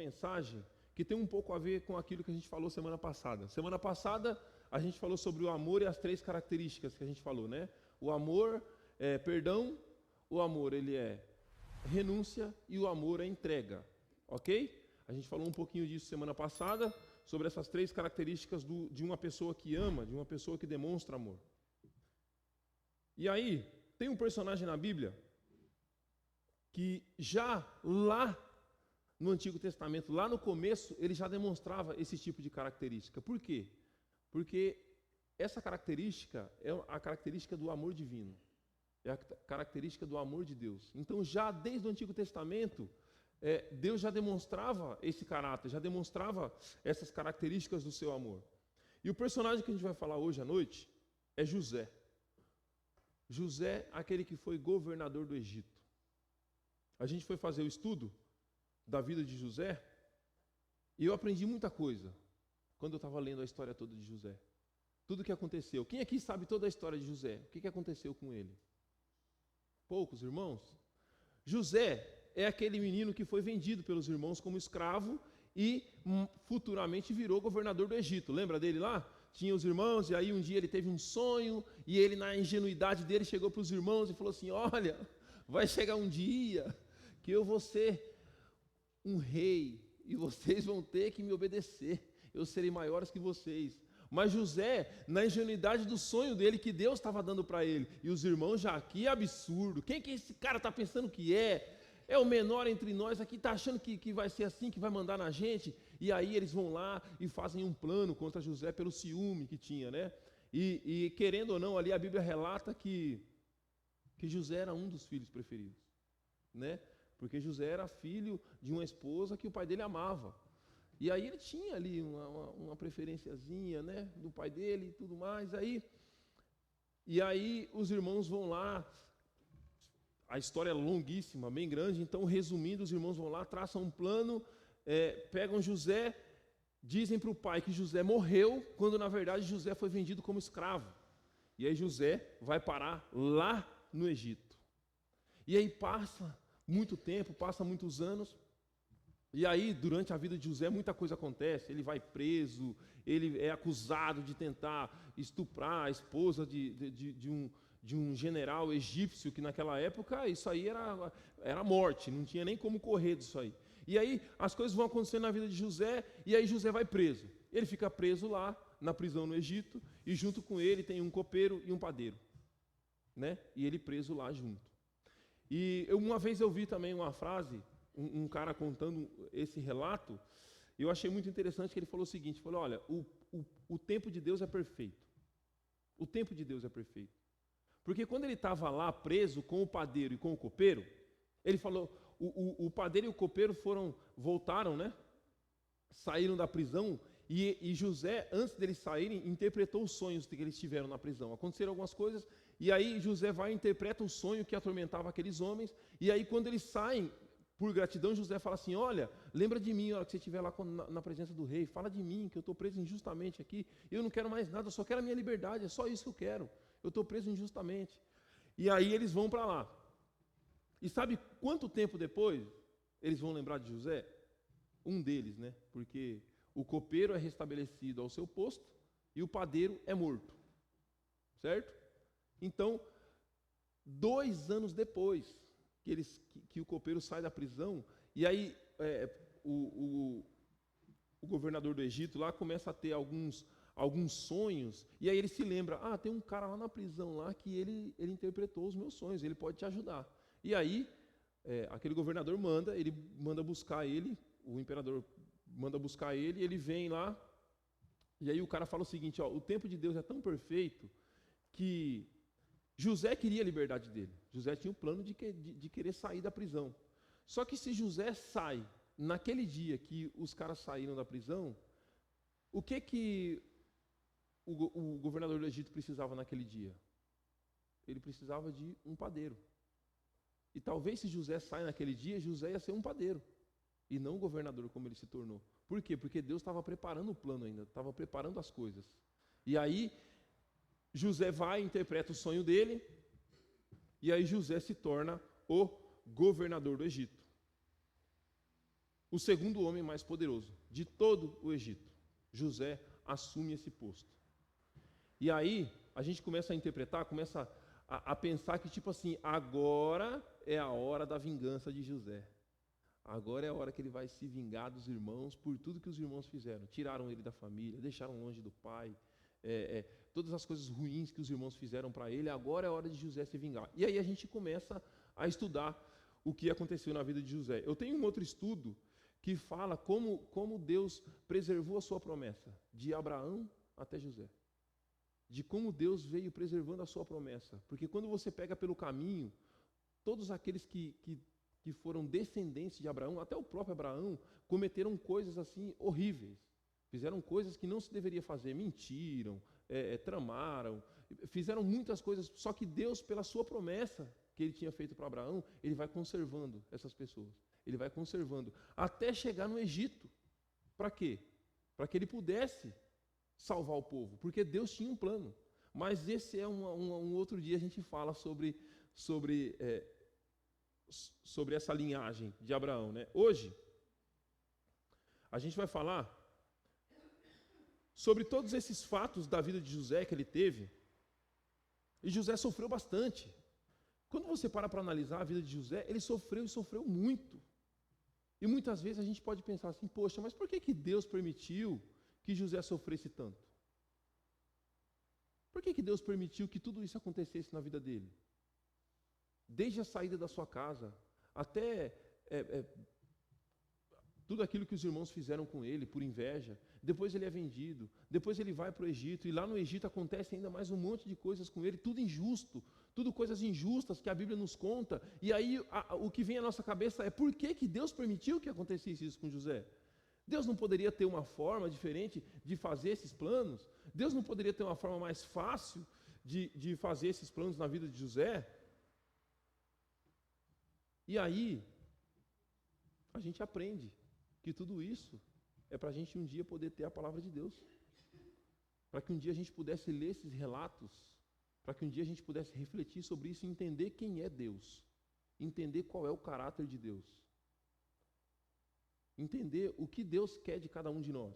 mensagem que tem um pouco a ver com aquilo que a gente falou semana passada. Semana passada a gente falou sobre o amor e as 3 características que a gente falou, né? O amor é perdão, o amor ele é renúncia e o amor é entrega, ok? A gente falou um pouquinho disso semana passada, sobre essas 3 características de uma pessoa que ama, de uma pessoa que demonstra amor. E aí, tem um personagem na Bíblia que já lá no Antigo Testamento, lá no começo, ele já demonstrava esse tipo de característica. Por quê? Porque essa característica é a característica do amor divino. É a característica do amor de Deus. Então, já desde o Antigo Testamento, Deus já demonstrava esse caráter, já demonstrava essas características do seu amor. E o personagem que a gente vai falar hoje à noite é José. José, aquele que foi governador do Egito. A gente foi fazer o estudo da vida de José e eu aprendi muita coisa quando eu estava lendo a história toda de José. Tudo o que aconteceu. Quem aqui sabe toda a história de José? O que aconteceu com ele? Poucos irmãos? José é aquele menino que foi vendido pelos irmãos como escravo e futuramente virou governador do Egito. Lembra dele lá? Tinha os irmãos e aí um dia ele teve um sonho e ele, na ingenuidade dele, chegou para os irmãos e falou assim: olha, vai chegar um dia que eu vou ser um rei e vocês vão ter que me obedecer. Eu serei maiores que vocês. Mas José, na ingenuidade do sonho dele que Deus estava dando para ele, e os irmãos já, que absurdo, quem que esse cara está pensando que é? É o menor entre nós aqui, está achando que vai ser assim, que vai mandar na gente? E aí eles vão lá e fazem um plano contra José pelo ciúme que tinha, né? E querendo ou não, ali a Bíblia relata que José era um dos filhos preferidos, né? Porque José era filho de uma esposa que o pai dele amava. E aí ele tinha ali uma preferenciazinha, né, do pai dele e tudo mais. E aí os irmãos vão lá, a história é longuíssima, bem grande, então resumindo, os irmãos vão lá, traçam um plano, pegam José, dizem para o pai que José morreu, quando na verdade José foi vendido como escravo. E aí José vai parar lá no Egito. E aí passa muito tempo, passa muitos anos. E aí, durante a vida de José, muita coisa acontece. Ele vai preso, ele é acusado de tentar estuprar a esposa de um general egípcio, que naquela época isso aí era morte, não tinha nem como correr disso aí. E aí, as coisas vão acontecendo na vida de José, e aí José vai preso. Ele fica preso lá, na prisão no Egito, e junto com ele tem um copeiro e um padeiro, né? E ele preso lá junto. E uma vez eu vi também uma frase, um cara contando esse relato, e eu achei muito interessante que ele falou o seguinte, falou: olha, o tempo de Deus é perfeito. O tempo de Deus é perfeito. Porque quando ele estava lá preso com o padeiro e com o copeiro, ele falou, o padeiro e o copeiro voltaram, né? Saíram da prisão, e José, antes deles saírem, interpretou os sonhos que eles tiveram na prisão. Aconteceram algumas coisas, e aí José vai e interpreta o sonho que atormentava aqueles homens, e aí quando eles saem, por gratidão, José fala assim: olha, lembra de mim, a hora que você estiver lá na presença do rei, fala de mim, que eu estou preso injustamente aqui, eu não quero mais nada, eu só quero a minha liberdade, é só isso que eu quero, eu estou preso injustamente. E aí eles vão para lá. E sabe quanto tempo depois eles vão lembrar de José? Um deles, né? Porque o copeiro é restabelecido ao seu posto e o padeiro é morto. Certo? Então, 2 anos depois que o copeiro sai da prisão, e aí o governador do Egito lá começa a ter alguns sonhos, e aí ele se lembra: tem um cara lá na prisão lá que ele interpretou os meus sonhos, ele pode te ajudar. E aí aquele governador ele manda buscar ele, o imperador manda buscar ele, ele vem lá, e aí o cara fala o seguinte: o tempo de Deus é tão perfeito que José queria a liberdade dele. José tinha um plano de querer sair da prisão. Só que se José sai naquele dia que os caras saíram da prisão, o que o governador do Egito precisava naquele dia? Ele precisava de um padeiro. E talvez se José sai naquele dia, José ia ser um padeiro, e não um governador como ele se tornou. Por quê? Porque Deus estava preparando o plano ainda, estava preparando as coisas. E aí José vai e interpreta o sonho dele, e aí José se torna o governador do Egito. o segundo homem mais poderoso de todo o Egito. José assume esse posto. E aí, a gente começa a interpretar, começa a pensar que, tipo assim, agora é a hora da vingança de José. Agora é a hora que ele vai se vingar dos irmãos por tudo que os irmãos fizeram. Tiraram ele da família, deixaram longe do pai, todas as coisas ruins que os irmãos fizeram para ele. Agora é a hora de José se vingar. E aí a gente começa a estudar o que aconteceu na vida de José. Eu tenho um outro estudo que fala como Deus preservou a sua promessa, de Abraão até José. De como Deus veio preservando a sua promessa. Porque quando você pega pelo caminho, todos aqueles que foram descendentes de Abraão, até o próprio Abraão, cometeram coisas assim horríveis. Fizeram coisas que não se deveria fazer, mentiram, tramaram, fizeram muitas coisas, só que Deus, pela sua promessa que ele tinha feito para Abraão, ele vai conservando essas pessoas. Ele vai conservando, até chegar no Egito. Para quê? Para que ele pudesse salvar o povo, porque Deus tinha um plano. Mas esse é um outro dia, a gente fala sobre essa linhagem de Abraão, né? Hoje, a gente vai falar sobre todos esses fatos da vida de José que ele teve. E José sofreu bastante. Quando você para analisar a vida de José, ele sofreu e sofreu muito. E muitas vezes a gente pode pensar assim, poxa, mas por que Deus permitiu que José sofresse tanto? Por que Deus permitiu que tudo isso acontecesse na vida dele? Desde a saída da sua casa, até tudo aquilo que os irmãos fizeram com ele, por inveja. Depois ele é vendido, depois ele vai para o Egito, e lá no Egito acontece ainda mais um monte de coisas com ele, tudo injusto, tudo coisas injustas que a Bíblia nos conta. E aí o que vem à nossa cabeça é, por que Deus permitiu que acontecesse isso com José? Deus não poderia ter uma forma diferente de fazer esses planos? Deus não poderia ter uma forma mais fácil de fazer esses planos na vida de José? E aí, a gente aprende que tudo isso é para a gente um dia poder ter a palavra de Deus. Para que um dia a gente pudesse ler esses relatos, para que um dia a gente pudesse refletir sobre isso e entender quem é Deus. Entender qual é o caráter de Deus. Entender o que Deus quer de cada um de nós.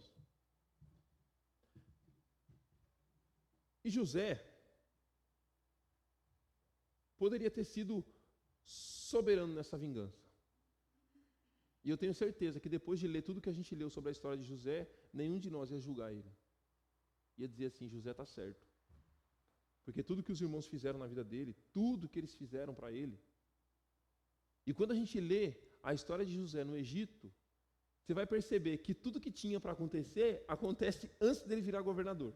E José poderia ter sido soberano nessa vingança. E eu tenho certeza que depois de ler tudo que a gente leu sobre a história de José, nenhum de nós ia julgar ele. Ia dizer assim, José está certo. Porque tudo que os irmãos fizeram na vida dele, tudo que eles fizeram para ele. E quando a gente lê a história de José no Egito, você vai perceber que tudo que tinha para acontecer, acontece antes dele virar governador.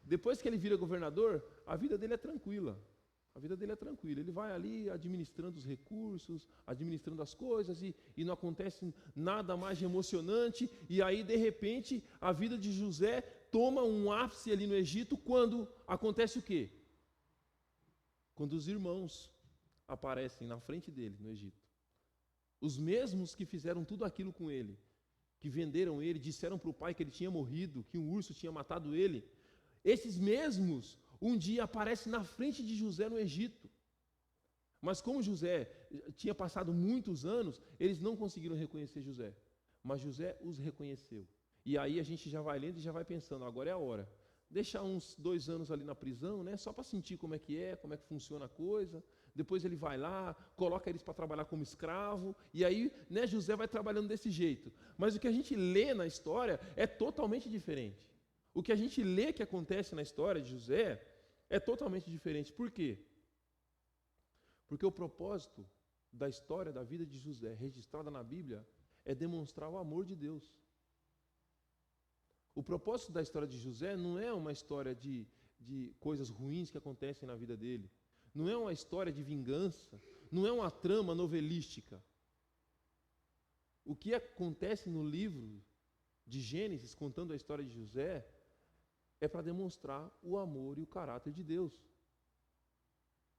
Depois que ele vira governador, a vida dele é tranquila. A vida dele é tranquila. Ele vai ali administrando os recursos, administrando as coisas, e não acontece nada mais de emocionante. E aí, de repente, a vida de José toma um ápice ali no Egito, quando acontece o quê? Quando os irmãos aparecem na frente dele no Egito. Os mesmos que fizeram tudo aquilo com ele, que venderam ele, disseram para o pai que ele tinha morrido, que um urso tinha matado ele. Esses mesmos, um dia aparecem na frente de José no Egito. Mas como José tinha passado muitos anos, eles não conseguiram reconhecer José. Mas José os reconheceu. E aí a gente já vai lendo e já vai pensando, agora é a hora. Deixar uns 2 anos ali na prisão, né, só para sentir como é que funciona a coisa. Depois ele vai lá, coloca eles para trabalhar como escravo, e aí, né, José vai trabalhando desse jeito. Mas o que a gente lê na história é totalmente diferente. O que a gente lê que acontece na história de José é totalmente diferente. Por quê? Porque o propósito da história da vida de José, registrada na Bíblia, é demonstrar o amor de Deus. O propósito da história de José não é uma história de coisas ruins que acontecem na vida dele. Não é uma história de vingança. Não é uma trama novelística. O que acontece no livro de Gênesis, contando a história de José, é para demonstrar o amor e o caráter de Deus.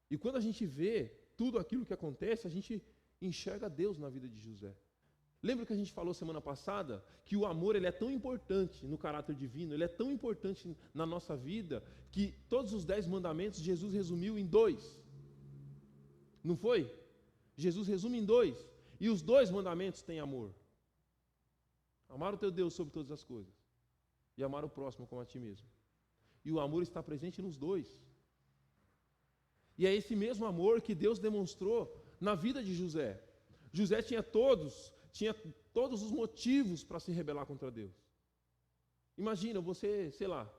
E quando a gente vê tudo aquilo que acontece, a gente enxerga Deus na vida de José. Lembra que a gente falou semana passada que o amor ele é tão importante no caráter divino, ele é tão importante na nossa vida, que todos os 10 mandamentos Jesus resumiu em 2. Não foi? Jesus resume em 2. E os 2 mandamentos têm amor. Amar o teu Deus sobre todas as coisas. E amar o próximo como a ti mesmo. E o amor está presente nos dois. E é esse mesmo amor que Deus demonstrou na vida de José. José tinha todos os motivos para se rebelar contra Deus. Imagina você, sei lá,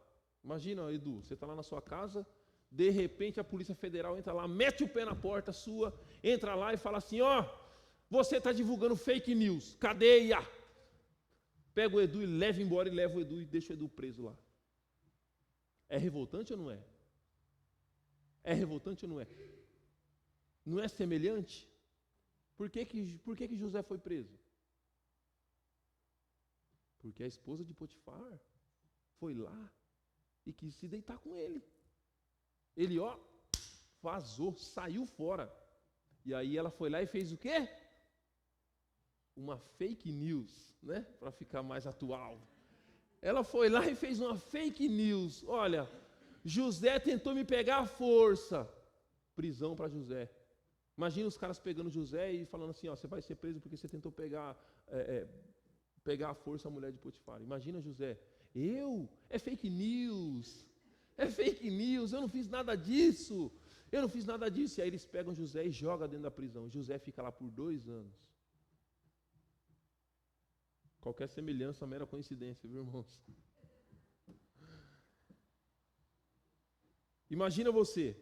imagina, Edu, você está lá na sua casa, de repente a Polícia Federal entra lá, mete o pé na porta sua, entra lá e fala assim, ó, você está divulgando fake news, cadeia! Pega o Edu e leva embora e leva o Edu e deixa o Edu preso lá. É revoltante ou não é? É revoltante ou não é? Não é semelhante? Por que José foi preso? Porque a esposa de Potifar foi lá e quis se deitar com ele. Ele, ó, vazou, saiu fora. E aí ela foi lá e fez o quê? Uma fake news, né? Para ficar mais atual. Ela foi lá e fez uma fake news. Olha, José tentou me pegar à força. Prisão para José. Imagina os caras pegando José e falando assim, ó, você vai ser preso porque você tentou pegar à força a mulher de Potifar. Imagina José. É fake news. É fake news, eu não fiz nada disso. Eu não fiz nada disso. E aí eles pegam José e jogam dentro da prisão. José fica lá por 2 anos. Qualquer semelhança é mera coincidência, viu, irmãos? Imagina você.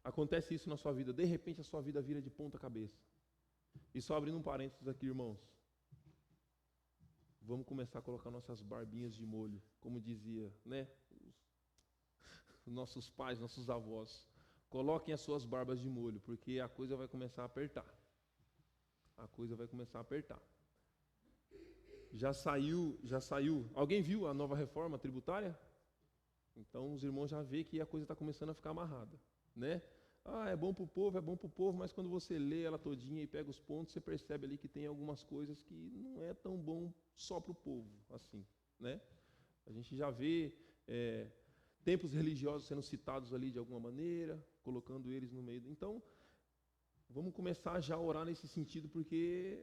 Acontece isso na sua vida. De repente a sua vida vira de ponta cabeça. E só abrindo um parênteses aqui, irmãos. Vamos começar a colocar nossas barbinhas de molho. Como dizia, né? Os nossos pais, nossos avós. Coloquem as suas barbas de molho, porque a coisa vai começar a apertar. A coisa vai começar a apertar. Já saiu. Alguém viu a nova reforma tributária? Então os irmãos já vê que a coisa está começando a ficar amarrada, né? Ah, é bom para o povo, mas quando você lê ela todinha e pega os pontos, você percebe ali que tem algumas coisas que não é tão bom só para o povo, assim, né? A gente já vê templos religiosos sendo citados ali de alguma maneira, colocando eles no meio. Então, vamos começar já a orar nesse sentido, porque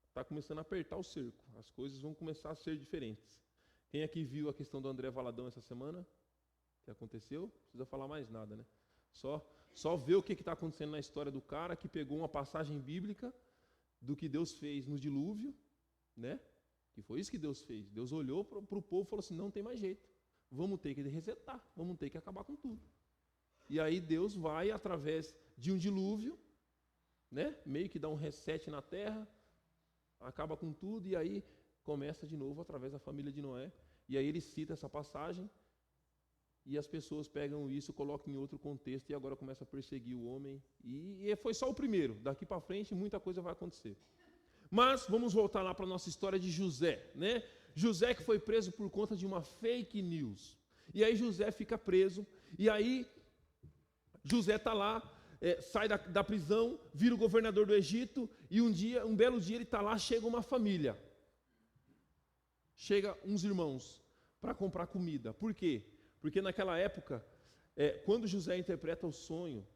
está começando a apertar o cerco, as coisas vão começar a ser diferentes. Quem aqui viu a questão do André Valadão essa semana? Que aconteceu? Não precisa falar mais nada, né? Só ver o que está acontecendo na história do cara que pegou uma passagem bíblica do que Deus fez no dilúvio, né? Que foi isso que Deus fez. Deus olhou para o povo e falou assim, não tem mais jeito. Vamos ter que resetar, vamos ter que acabar com tudo. E aí Deus vai, através de um dilúvio, né? Meio que dá um reset na terra, acaba com tudo e aí começa de novo através da família de Noé. E aí ele cita essa passagem e as pessoas pegam isso, colocam em outro contexto e agora começa a perseguir o homem. E foi só o primeiro. Daqui para frente muita coisa vai acontecer. Mas vamos voltar lá para a nossa história de José, né? José que foi preso por conta de uma fake news. E aí José fica preso e aí José está lá, sai da prisão, vira o governador do Egito e um belo dia ele está lá, chega uma família. Chega uns irmãos para comprar comida. Por quê? Porque naquela época, quando José interpreta o sonho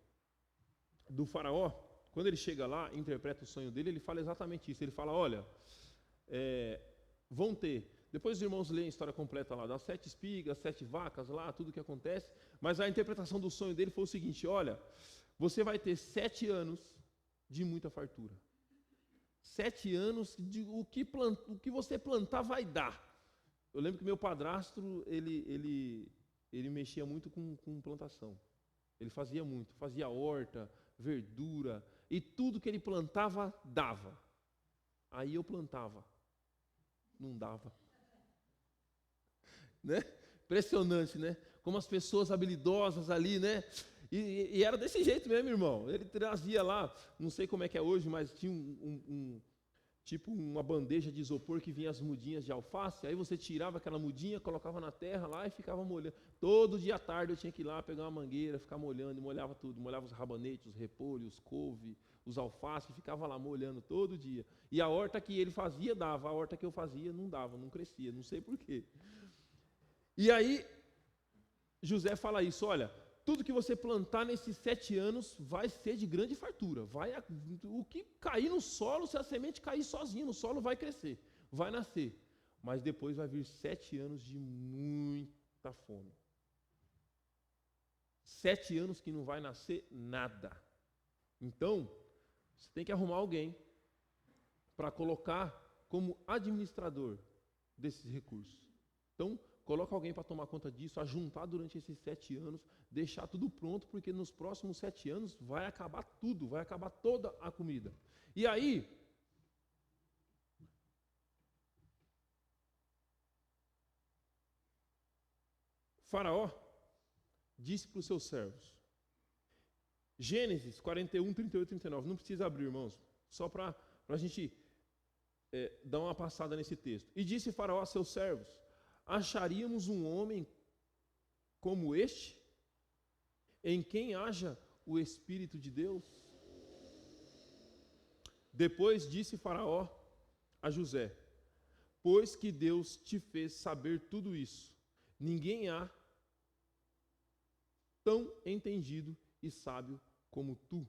do faraó, quando ele chega lá e interpreta o sonho dele, ele fala exatamente isso. Ele fala, olha, vão ter... Depois os irmãos leem a história completa lá, das 7 espigas, 7 vacas lá, tudo o que acontece. Mas a interpretação do sonho dele foi o seguinte, olha, você vai ter 7 anos de muita fartura. 7 anos, o que você plantar vai dar. Eu lembro que meu padrasto, ele mexia muito com plantação. Ele fazia muito, fazia horta, verdura, e tudo que ele plantava, dava. Aí eu plantava, não dava. Né? Impressionante, né? Como as pessoas habilidosas ali, né? E era desse jeito mesmo, irmão. Ele trazia lá, não sei como é que é hoje, mas tinha tipo uma bandeja de isopor que vinha as mudinhas de alface, aí você tirava aquela mudinha, colocava na terra lá e ficava molhando. Todo dia à tarde eu tinha que ir lá pegar uma mangueira, ficar molhando, e molhava tudo, molhava os rabanetes, os repolhos, os couve, os alfaces, ficava lá molhando todo dia. E a horta que ele fazia dava, a horta que eu fazia não dava, não crescia, não sei por quê. E aí José fala isso, olha, tudo que você plantar nesses 7 anos vai ser de grande fartura. O que cair no solo, se a semente cair sozinha no solo, vai crescer, vai nascer. Mas depois vai vir 7 anos de muita fome. 7 anos que não vai nascer nada. Então, você tem que arrumar alguém para colocar como administrador desses recursos. Então, coloca alguém para tomar conta disso, ajuntar durante esses 7 anos, deixar tudo pronto, porque nos próximos 7 anos vai acabar tudo, vai acabar toda a comida. E aí, Faraó disse para os seus servos, Gênesis 41, 38 e 39, não precisa abrir, irmãos, só para a gente dar uma passada nesse texto. E disse Faraó a seus servos, acharíamos um homem como este, em quem haja o Espírito de Deus? Depois disse Faraó a José, pois que Deus te fez saber tudo isso, ninguém há tão entendido e sábio como tu.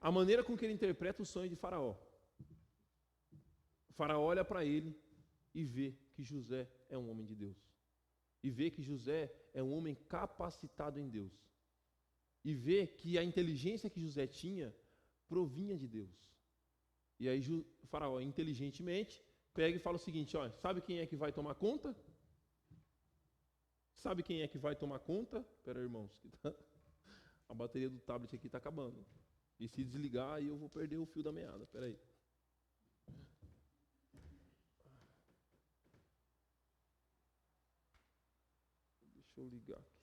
A maneira com que ele interpreta o sonho de Faraó. Faraó olha para ele e vê que José é um homem de Deus. E vê que José é um homem capacitado em Deus. E vê que a inteligência que José tinha provinha de Deus. E aí Faraó, inteligentemente, pega e fala o seguinte, ó, sabe quem é que vai tomar conta? Sabe quem é que vai tomar conta? Espera aí, irmãos, a bateria do tablet aqui está acabando. E se desligar, aí eu vou perder o fio da meada. Espera aí. Deixa eu ligar aqui.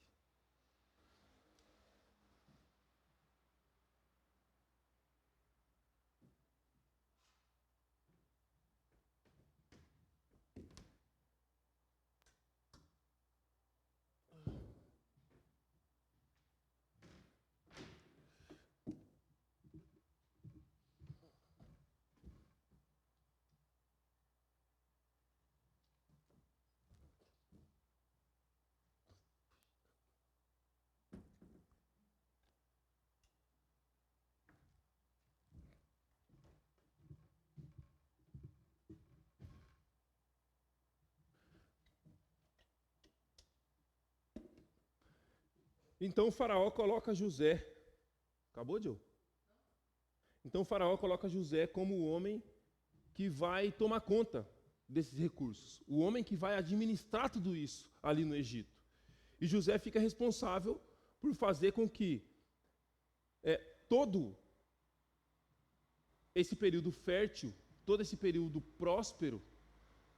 Então o Faraó coloca José. Acabou, Joe? Então o Faraó coloca José como o homem que vai tomar conta desses recursos. O homem que vai administrar tudo isso ali no Egito. E José fica responsável por fazer com que todo esse período fértil, todo esse período próspero,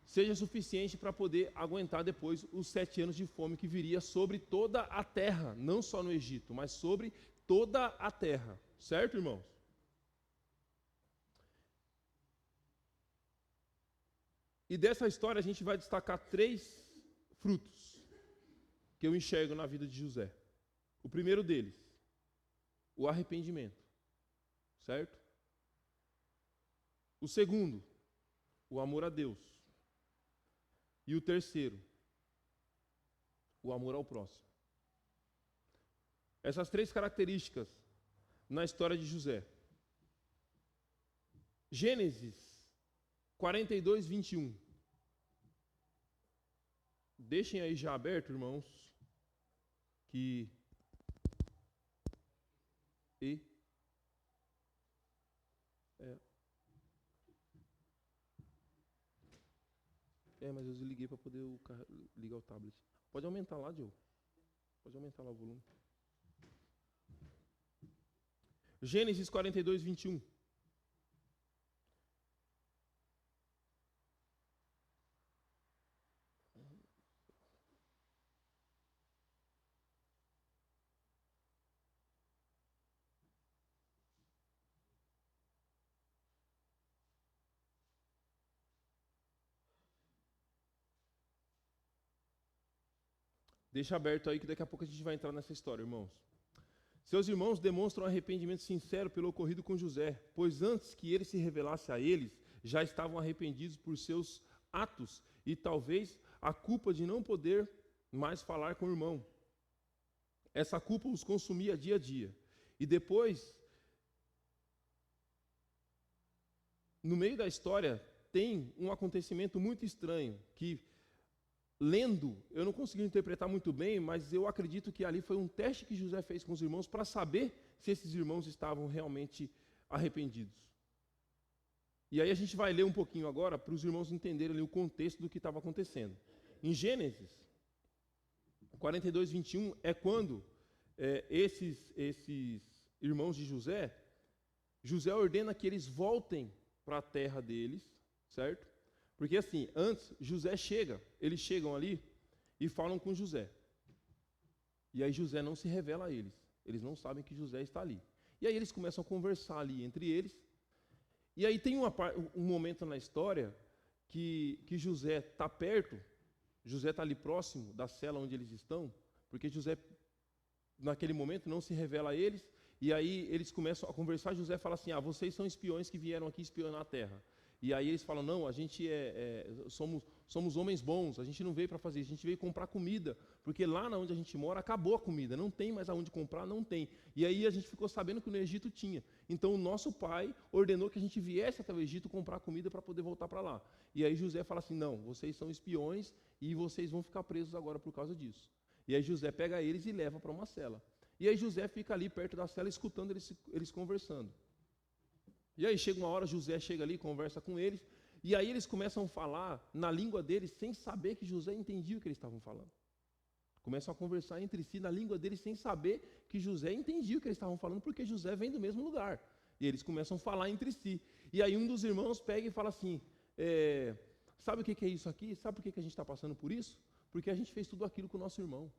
seja suficiente para poder aguentar depois os 7 anos de fome que viria sobre toda a terra, não só no Egito, mas sobre toda a terra. Certo, irmãos? E dessa história a gente vai destacar 3 frutos que eu enxergo na vida de José. O primeiro deles, o arrependimento. Certo? O segundo, o amor a Deus. E o terceiro, o amor ao próximo. Essas 3 características na história de José. Gênesis 42, 21. Deixem aí já aberto, irmãos, que... mas eu desliguei para poder ligar o tablet. Pode aumentar lá, Joe. Pode aumentar lá o volume. Gênesis 42, 21. Deixa aberto aí que daqui a pouco a gente vai entrar nessa história, irmãos. Seus irmãos demonstram arrependimento sincero pelo ocorrido com José, pois antes que ele se revelasse a eles, já estavam arrependidos por seus atos e talvez a culpa de não poder mais falar com o irmão. essa culpa os consumia dia a dia. E depois, no meio da história, tem um acontecimento muito estranho, que, lendo, eu não consegui interpretar muito bem, mas eu acredito que ali foi um teste que José fez com os irmãos para saber se esses irmãos estavam realmente arrependidos. E aí a gente vai ler um pouquinho agora para os irmãos entenderem ali o contexto do que estava acontecendo. Em Gênesis 42, 21, é quando esses irmãos de José ordena que eles voltem para a terra deles, certo? Porque assim, antes eles chegam ali e falam com José. E aí José não se revela a eles não sabem que José está ali. E aí eles começam a conversar ali entre eles. E aí tem um momento na história que José está perto, José está ali próximo da cela onde eles estão, porque José, naquele momento, não se revela a eles, e aí eles começam a conversar, José fala assim, vocês são espiões que vieram aqui espionar a terra. E aí eles falam, não, a gente somos homens bons, a gente não veio para fazer isso, a gente veio comprar comida, porque lá onde a gente mora acabou a comida, não tem mais aonde comprar, não tem. E aí a gente ficou sabendo que no Egito tinha. Então o nosso pai ordenou que a gente viesse até o Egito comprar comida para poder voltar para lá. E aí José fala assim, não, vocês são espiões e vocês vão ficar presos agora por causa disso. E aí José pega eles e leva para uma cela. E aí José fica ali perto da cela escutando eles conversando. E aí chega uma hora, José chega ali, conversa com eles, e aí eles começam a falar na língua deles, sem saber que José entendia o que eles estavam falando. Começam a conversar entre si na língua deles, sem saber que José entendia o que eles estavam falando, porque José vem do mesmo lugar. E eles começam a falar entre si. E aí um dos irmãos pega e fala assim, sabe o que é isso aqui? Sabe por que a gente está passando por isso? Porque a gente fez tudo aquilo com o nosso irmão.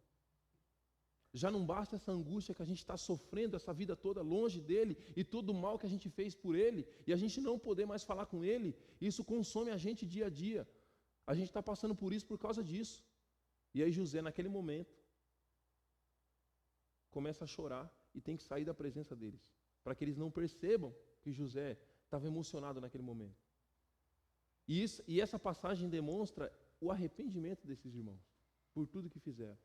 Já não basta essa angústia que a gente está sofrendo essa vida toda longe dele e todo o mal que a gente fez por ele e a gente não poder mais falar com ele, isso consome a gente dia a dia. A gente está passando por isso por causa disso. E aí José, naquele momento, começa a chorar e tem que sair da presença deles, para que eles não percebam que José estava emocionado naquele momento. E essa passagem demonstra o arrependimento desses irmãos por tudo que fizeram.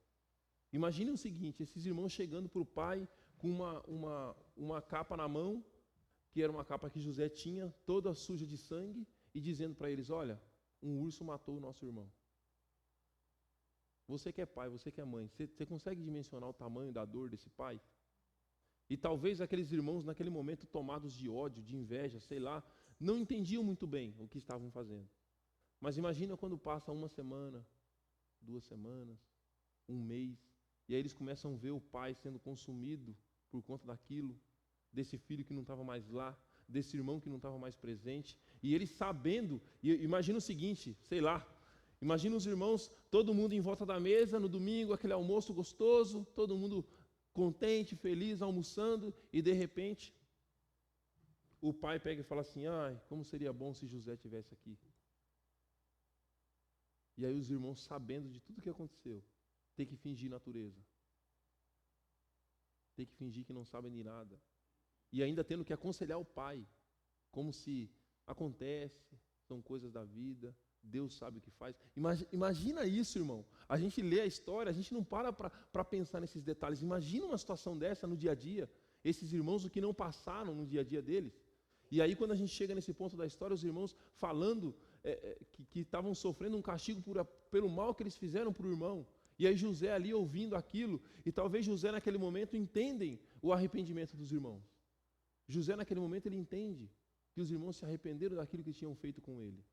Imagine o seguinte, esses irmãos chegando para o pai com uma capa na mão, que era uma capa que José tinha, toda suja de sangue, e dizendo para eles, olha, um urso matou o nosso irmão. Você que é pai, você que é mãe, você consegue dimensionar o tamanho da dor desse pai? E talvez aqueles irmãos, naquele momento, tomados de ódio, de inveja, sei lá, não entendiam muito bem o que estavam fazendo. Mas imagina quando passa uma semana, 2 semanas, um mês, e aí eles começam a ver o pai sendo consumido por conta daquilo, desse filho que não estava mais lá, desse irmão que não estava mais presente, e eles sabendo, e imagina o seguinte, sei lá, imagina os irmãos, todo mundo em volta da mesa, no domingo, aquele almoço gostoso, todo mundo contente, feliz, almoçando, e de repente, o pai pega e fala assim, como seria bom se José estivesse aqui. E aí os irmãos, sabendo de tudo que aconteceu, tem que fingir natureza. Tem que fingir que não sabem de nada. E ainda tendo que aconselhar o pai, como se acontece, são coisas da vida, Deus sabe o que faz. Imagina isso, irmão. A gente lê a história, a gente não para pensar nesses detalhes. Imagina uma situação dessa no dia a dia, esses irmãos, o que não passaram no dia a dia deles. E aí quando a gente chega nesse ponto da história, os irmãos falando que estavam sofrendo um castigo pelo mal que eles fizeram para o irmão. E aí José ali ouvindo aquilo, e talvez José naquele momento entendem o arrependimento dos irmãos. José naquele momento ele entende que os irmãos se arrependeram daquilo que tinham feito com ele.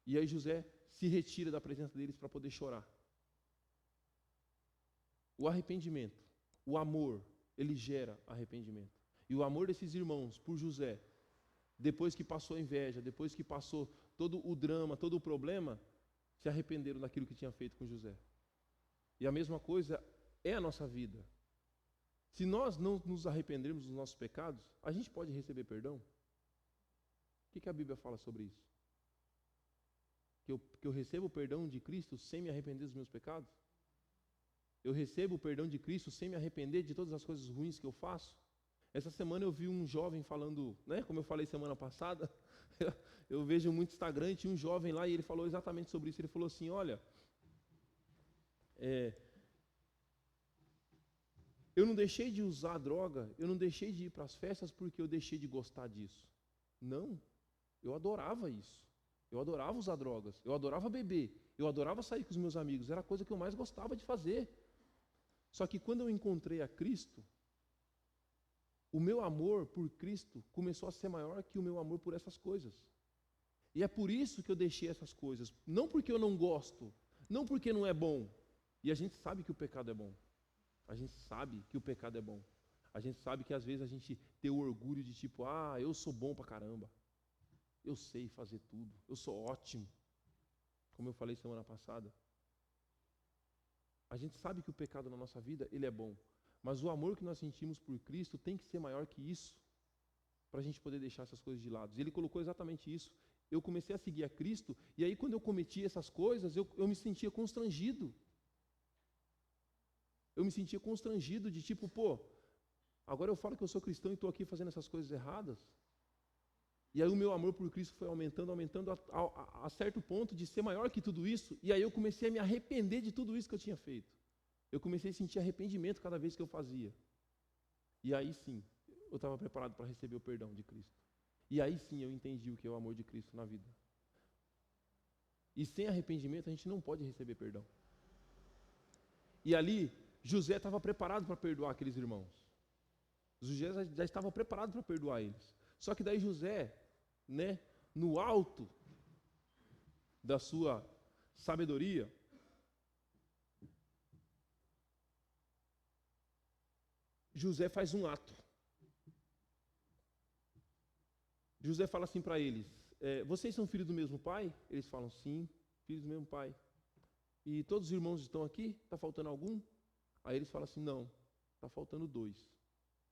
E aí José se retira da presença deles para poder chorar. O arrependimento, o amor, ele gera arrependimento. E o amor desses irmãos por José, depois que passou a inveja, depois que passou todo o drama, todo o problema, se arrependeram daquilo que tinha feito com José. E a mesma coisa é a nossa vida. Se nós não nos arrependermos dos nossos pecados, a gente pode receber perdão? O que a Bíblia fala sobre isso? Que eu recebo o perdão de Cristo sem me arrepender dos meus pecados? Eu recebo o perdão de Cristo sem me arrepender de todas as coisas ruins que eu faço? Essa semana eu vi um jovem falando, como eu falei semana passada, eu vejo muito Instagram e tinha um jovem lá e ele falou exatamente sobre isso. Ele falou assim, olha, Eu não deixei de usar droga, eu não deixei de ir para as festas porque eu deixei de gostar disso. Não, eu adorava isso. Eu adorava usar drogas, eu adorava beber, eu adorava sair com os meus amigos, era a coisa que eu mais gostava de fazer. Só que quando eu encontrei a Cristo, o meu amor por Cristo começou a ser maior que o meu amor por essas coisas. E é por isso que eu deixei essas coisas. Não porque eu não gosto, não porque não é bom. E a gente sabe que o pecado é bom. A gente sabe que o pecado é bom. A gente sabe que às vezes a gente tem o orgulho de tipo, eu sou bom pra caramba. Eu sei fazer tudo. Eu sou ótimo. Como eu falei semana passada. A gente sabe que o pecado na nossa vida, ele é bom. Mas o amor que nós sentimos por Cristo tem que ser maior que isso. Para a gente poder deixar essas coisas de lado. E ele colocou exatamente isso. Eu comecei a seguir a Cristo, e aí quando eu cometi essas coisas, eu me sentia constrangido. Eu me sentia constrangido de tipo, agora eu falo que eu sou cristão e estou aqui fazendo essas coisas erradas. E aí o meu amor por Cristo foi aumentando a certo ponto de ser maior que tudo isso. E aí eu comecei a me arrepender de tudo isso que eu tinha feito. Eu comecei a sentir arrependimento cada vez que eu fazia. E aí sim, eu estava preparado para receber o perdão de Cristo. E aí sim eu entendi o que é o amor de Cristo na vida. E sem arrependimento a gente não pode receber perdão. E ali, José estava preparado para perdoar aqueles irmãos. José já estava preparado para perdoar eles. Só que daí José, no alto da sua sabedoria, José faz um ato. José fala assim para eles, vocês são filhos do mesmo pai? Eles falam, sim, filhos do mesmo pai. E todos os irmãos estão aqui? Está faltando algum? Aí eles falam assim, não, está faltando 2.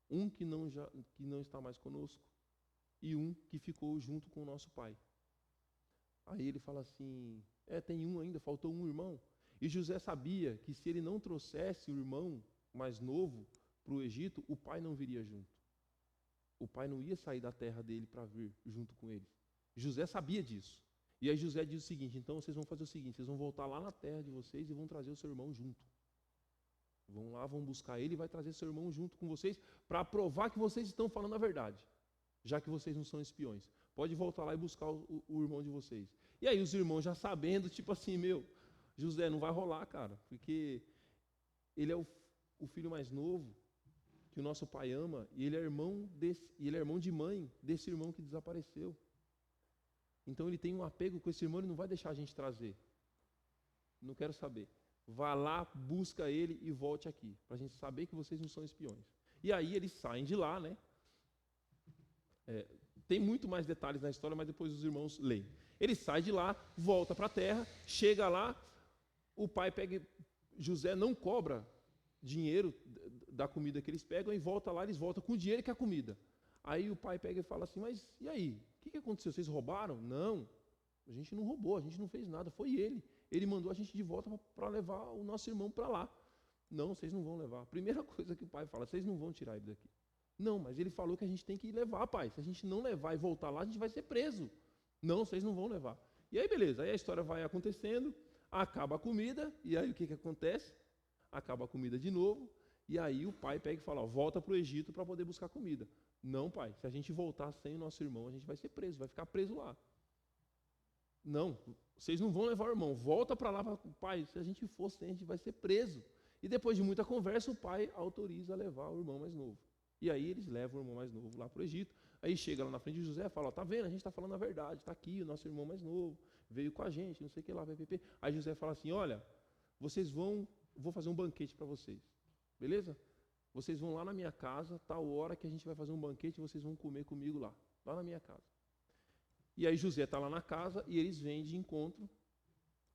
Um que não está mais conosco e um que ficou junto com o nosso pai. Aí ele fala assim, tem um ainda, faltou um irmão. E José sabia que se ele não trouxesse o irmão mais novo para o Egito, o pai não viria junto. O pai não ia sair da terra dele para vir junto com ele. José sabia disso. E aí José diz o seguinte, então vocês vão fazer o seguinte, vocês vão voltar lá na terra de vocês e vão trazer o seu irmão junto. Vão lá, vão buscar ele e vai trazer seu irmão junto com vocês para provar que vocês estão falando a verdade, já que vocês não são espiões. Pode voltar lá e buscar o irmão de vocês. E aí os irmãos já sabendo, tipo assim, José, não vai rolar, cara, porque ele é o filho mais novo que o nosso pai ama, e ele é irmão de mãe desse irmão que desapareceu. Então ele tem um apego com esse irmão, ele não vai deixar a gente trazer. Não quero saber. Vá lá, busca ele e volte aqui, para a gente saber que vocês não são espiões. E aí eles saem de lá, tem muito mais detalhes na história, mas depois os irmãos leem. Ele sai de lá, volta para a terra, chega lá, o pai pega, José não cobra dinheiro da comida que eles pegam e volta lá, eles voltam com o dinheiro que é a comida. Aí o pai pega e fala assim, mas e aí? O que aconteceu? Vocês roubaram? Não, a gente não roubou, a gente não fez nada, foi ele. Ele mandou a gente de volta para levar o nosso irmão para lá. Não, vocês não vão levar. Primeira coisa que o pai fala, vocês não vão tirar ele daqui. Não, mas ele falou que a gente tem que levar, pai. Se a gente não levar e voltar lá, a gente vai ser preso. Não, vocês não vão levar. E aí, beleza, aí a história vai acontecendo, acaba a comida, e aí o que acontece? Acaba a comida de novo, e aí o pai pega e fala, volta para o Egito para poder buscar comida. Não, pai, se a gente voltar sem o nosso irmão, a gente vai ser preso, vai ficar preso lá. Não, vocês não vão levar o irmão, volta para lá, pai, se a gente for sem, a gente vai ser preso. E depois de muita conversa, o pai autoriza a levar o irmão mais novo. E aí eles levam o irmão mais novo lá para o Egito, aí chega lá na frente de José e fala, tá vendo, a gente está falando a verdade, está aqui o nosso irmão mais novo, veio com a gente, não sei o que lá, ppp. Aí José fala assim, olha, vou fazer um banquete para vocês, beleza? Vocês vão lá na minha casa, tal hora que a gente vai fazer um banquete, vocês vão comer comigo lá na minha casa. E aí José está lá na casa e eles vêm de encontro.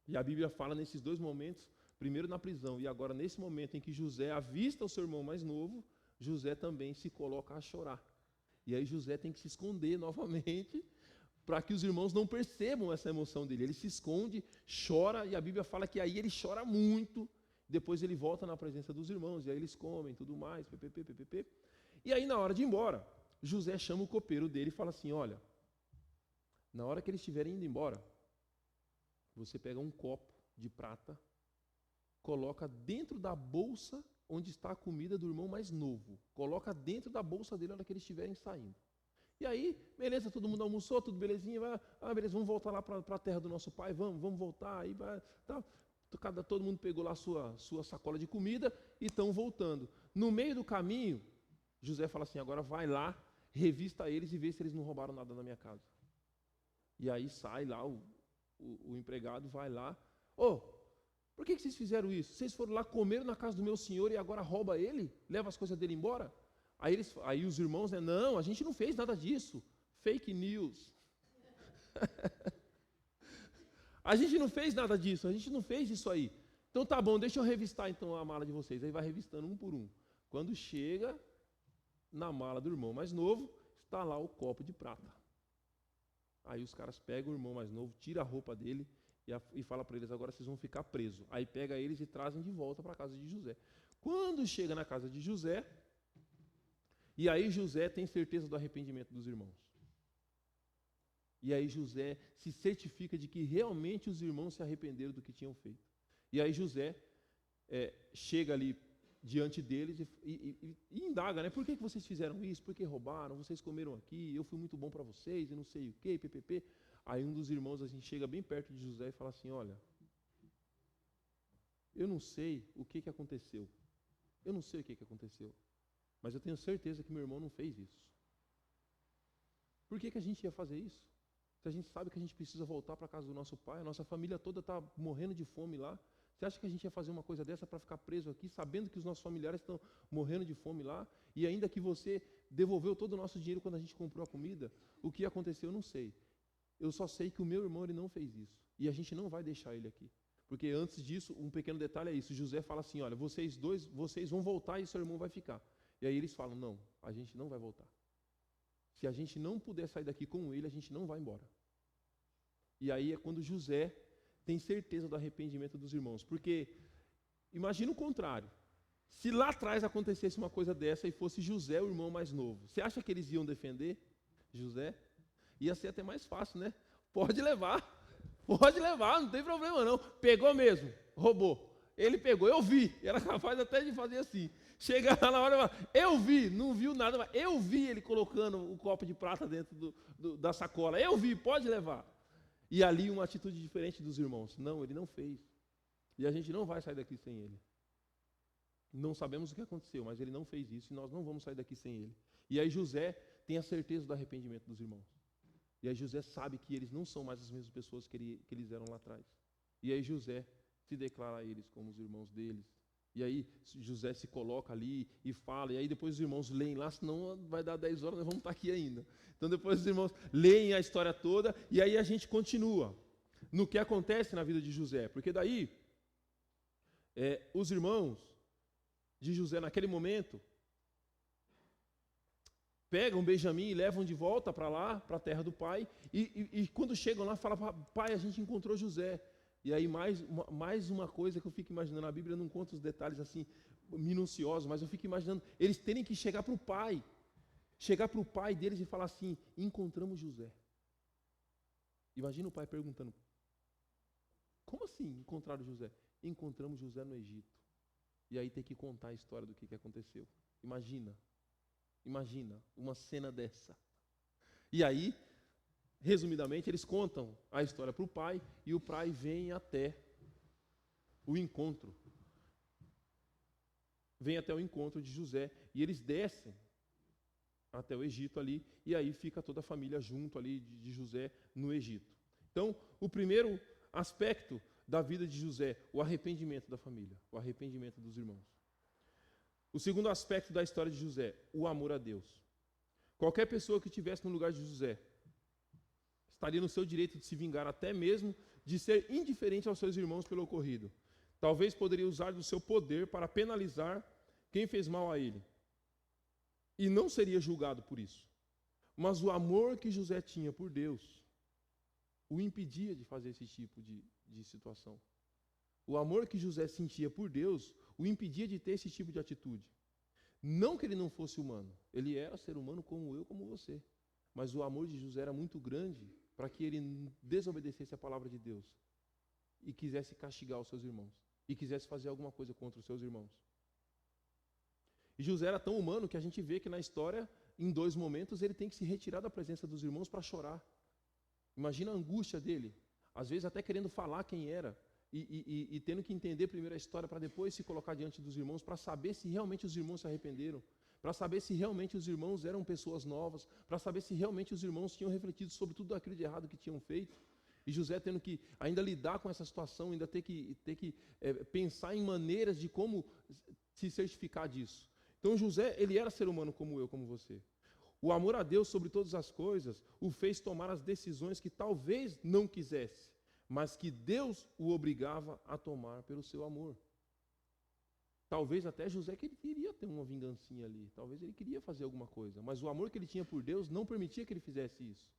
E a Bíblia fala nesses 2 momentos, primeiro na prisão e agora nesse momento em que José avista o seu irmão mais novo, José também se coloca a chorar. E aí José tem que se esconder novamente para que os irmãos não percebam essa emoção dele. Ele se esconde, chora e a Bíblia fala que aí ele chora muito. Depois ele volta na presença dos irmãos e aí eles comem tudo mais, ppp. E aí na hora de ir embora, José chama o copeiro dele e fala assim, olha, na hora que eles estiverem indo embora, você pega um copo de prata, coloca dentro da bolsa onde está a comida do irmão mais novo. Coloca dentro da bolsa dele na hora que eles estiverem saindo. E aí, beleza, todo mundo almoçou, tudo belezinha, beleza, vamos voltar lá para a terra do nosso pai, vamos voltar, aí tá. Todo mundo pegou lá a sua sacola de comida e estão voltando. No meio do caminho, José fala assim, agora vai lá, revista eles e vê se eles não roubaram nada na minha casa. E aí sai lá, o empregado vai lá, por que vocês fizeram isso? Vocês foram lá, comeram na casa do meu senhor e agora rouba ele? Leva as coisas dele embora? Aí os irmãos, né, não, a gente não fez nada disso. Fake news. A gente não fez nada disso, a gente não fez isso aí. Então tá bom, deixa eu revistar então a mala de vocês. Aí vai revistando um por um. Quando chega na mala do irmão mais novo, está lá o copo de prata. Aí os caras pegam o irmão mais novo, tira a roupa dele e fala para eles, agora vocês vão ficar presos. Aí pega eles e trazem de volta para a casa de José. Quando chega na casa de José, e aí José tem certeza do arrependimento dos irmãos. E aí José se certifica de que realmente os irmãos se arrependeram do que tinham feito. E aí José chega ali diante deles e indaga, né? Por que vocês fizeram isso? Por que roubaram? Vocês comeram aqui? Eu fui muito bom para vocês e não sei o quê, ppp. Aí um dos irmãos assim, chega bem perto de José e fala assim, olha, eu não sei o que aconteceu. Eu não sei o que aconteceu. Mas eu tenho certeza que meu irmão não fez isso. Por que a gente ia fazer isso? Se a gente sabe que a gente precisa voltar para a casa do nosso pai, a nossa família toda está morrendo de fome lá. Você acha que a gente ia fazer uma coisa dessa para ficar preso aqui, sabendo que os nossos familiares estão morrendo de fome lá? E ainda que você devolveu todo o nosso dinheiro quando a gente comprou a comida, o que aconteceu eu não sei. Eu só sei que o meu irmão ele não fez isso. E a gente não vai deixar ele aqui. Porque antes disso, um pequeno detalhe é isso. José fala assim, olha, vocês vão voltar e seu irmão vai ficar. E aí eles falam, não, a gente não vai voltar. Se a gente não puder sair daqui com ele, a gente não vai embora. E aí é quando José tem certeza do arrependimento dos irmãos. Porque, imagina o contrário. Se lá atrás acontecesse uma coisa dessa e fosse José o irmão mais novo, você acha que eles iam defender José? Ia ser até mais fácil, né? Pode levar, não tem problema não. Pegou mesmo, roubou. Ele pegou, eu vi. Era capaz até de fazer assim. Chega lá na hora, eu vi, não viu nada, mas eu vi ele colocando o copo de prata dentro da sacola. Eu vi, pode levar. E ali uma atitude diferente dos irmãos. Não, ele não fez. E a gente não vai sair daqui sem ele. Não sabemos o que aconteceu, mas ele não fez isso e nós não vamos sair daqui sem ele. E aí José tem a certeza do arrependimento dos irmãos. E aí José sabe que eles não são mais as mesmas pessoas que eles eram lá atrás. E aí José se declara a eles como os irmãos deles. E aí José se coloca ali e fala, e aí depois os irmãos leem lá, senão vai dar 10 horas, nós vamos estar aqui ainda. Então depois os irmãos leem a história toda, e aí a gente continua no que acontece na vida de José. Porque daí, os irmãos de José naquele momento, pegam Benjamim e levam de volta para lá, para a terra do pai, e quando chegam lá, falam, pai, a gente encontrou José. E aí mais uma coisa que eu fico imaginando, a Bíblia não conta os detalhes assim, minuciosos, mas eu fico imaginando, eles terem que chegar para o pai deles e falar assim, encontramos José. Imagina o pai perguntando, como assim encontraram José? Encontramos José no Egito. E aí tem que contar a história do que aconteceu. Imagina uma cena dessa. E aí, resumidamente, eles contam a história para o pai e o pai vem até o encontro. Vem até o encontro de José e eles descem até o Egito ali e aí fica toda a família junto ali de José no Egito. Então, o primeiro aspecto da vida de José, o arrependimento da família, o arrependimento dos irmãos. O segundo aspecto da história de José, o amor a Deus. Qualquer pessoa que estivesse no lugar de José estaria no seu direito de se vingar, até mesmo de ser indiferente aos seus irmãos pelo ocorrido. Talvez poderia usar do seu poder para penalizar quem fez mal a ele. E não seria julgado por isso. Mas o amor que José tinha por Deus o impedia de fazer esse tipo de situação. O amor que José sentia por Deus o impedia de ter esse tipo de atitude. Não que ele não fosse humano, ele era ser humano como eu, como você. Mas o amor de José era muito grande para que ele desobedecesse a palavra de Deus e quisesse castigar os seus irmãos, e quisesse fazer alguma coisa contra os seus irmãos. E José era tão humano que a gente vê que na história, em 2 momentos, ele tem que se retirar da presença dos irmãos para chorar. Imagina a angústia dele, às vezes até querendo falar quem era, e tendo que entender primeiro a história para depois se colocar diante dos irmãos, para saber se realmente os irmãos se arrependeram, para saber se realmente os irmãos eram pessoas novas, para saber se realmente os irmãos tinham refletido sobre tudo aquilo de errado que tinham feito. E José tendo que ainda lidar com essa situação, ainda ter que pensar em maneiras de como se certificar disso. Então José, ele era ser humano como eu, como você. O amor a Deus sobre todas as coisas o fez tomar as decisões que talvez não quisesse, mas que Deus o obrigava a tomar pelo seu amor. Talvez até José que ele queria ter uma vingancinha ali, talvez ele queria fazer alguma coisa, mas o amor que ele tinha por Deus não permitia que ele fizesse isso.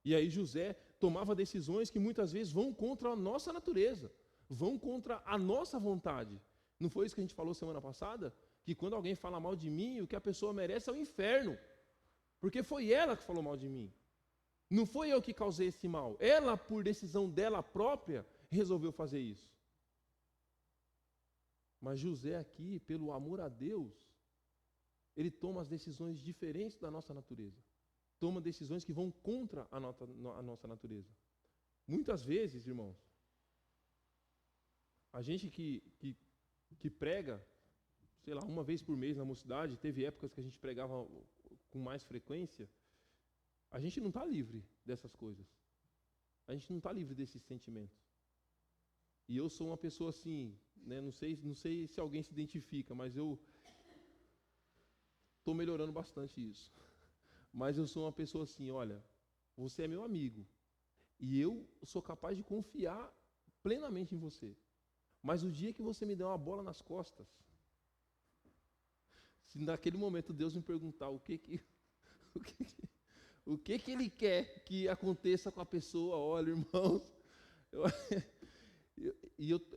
E aí José tomava decisões que muitas vezes vão contra a nossa natureza, vão contra a nossa vontade. Não foi isso que a gente falou semana passada? Que quando alguém fala mal de mim, o que a pessoa merece é o inferno. Porque foi ela que falou mal de mim. Não foi eu que causei esse mal. Ela, por decisão dela própria, resolveu fazer isso. Mas José aqui, pelo amor a Deus, ele toma as decisões diferentes da nossa natureza. Toma decisões que vão contra a nossa natureza. Muitas vezes, irmãos, a gente que prega, sei lá, uma vez por mês na mocidade, teve épocas que a gente pregava com mais frequência, a gente não está livre dessas coisas. A gente não está livre desses sentimentos. E eu sou uma pessoa assim, né, não sei se alguém se identifica, mas eu estou melhorando bastante isso. Mas eu sou uma pessoa assim, olha, você é meu amigo, e eu sou capaz de confiar plenamente em você. Mas o dia que você me der uma bola nas costas, se naquele momento Deus me perguntar o que Ele quer que aconteça com a pessoa, olha, irmãos,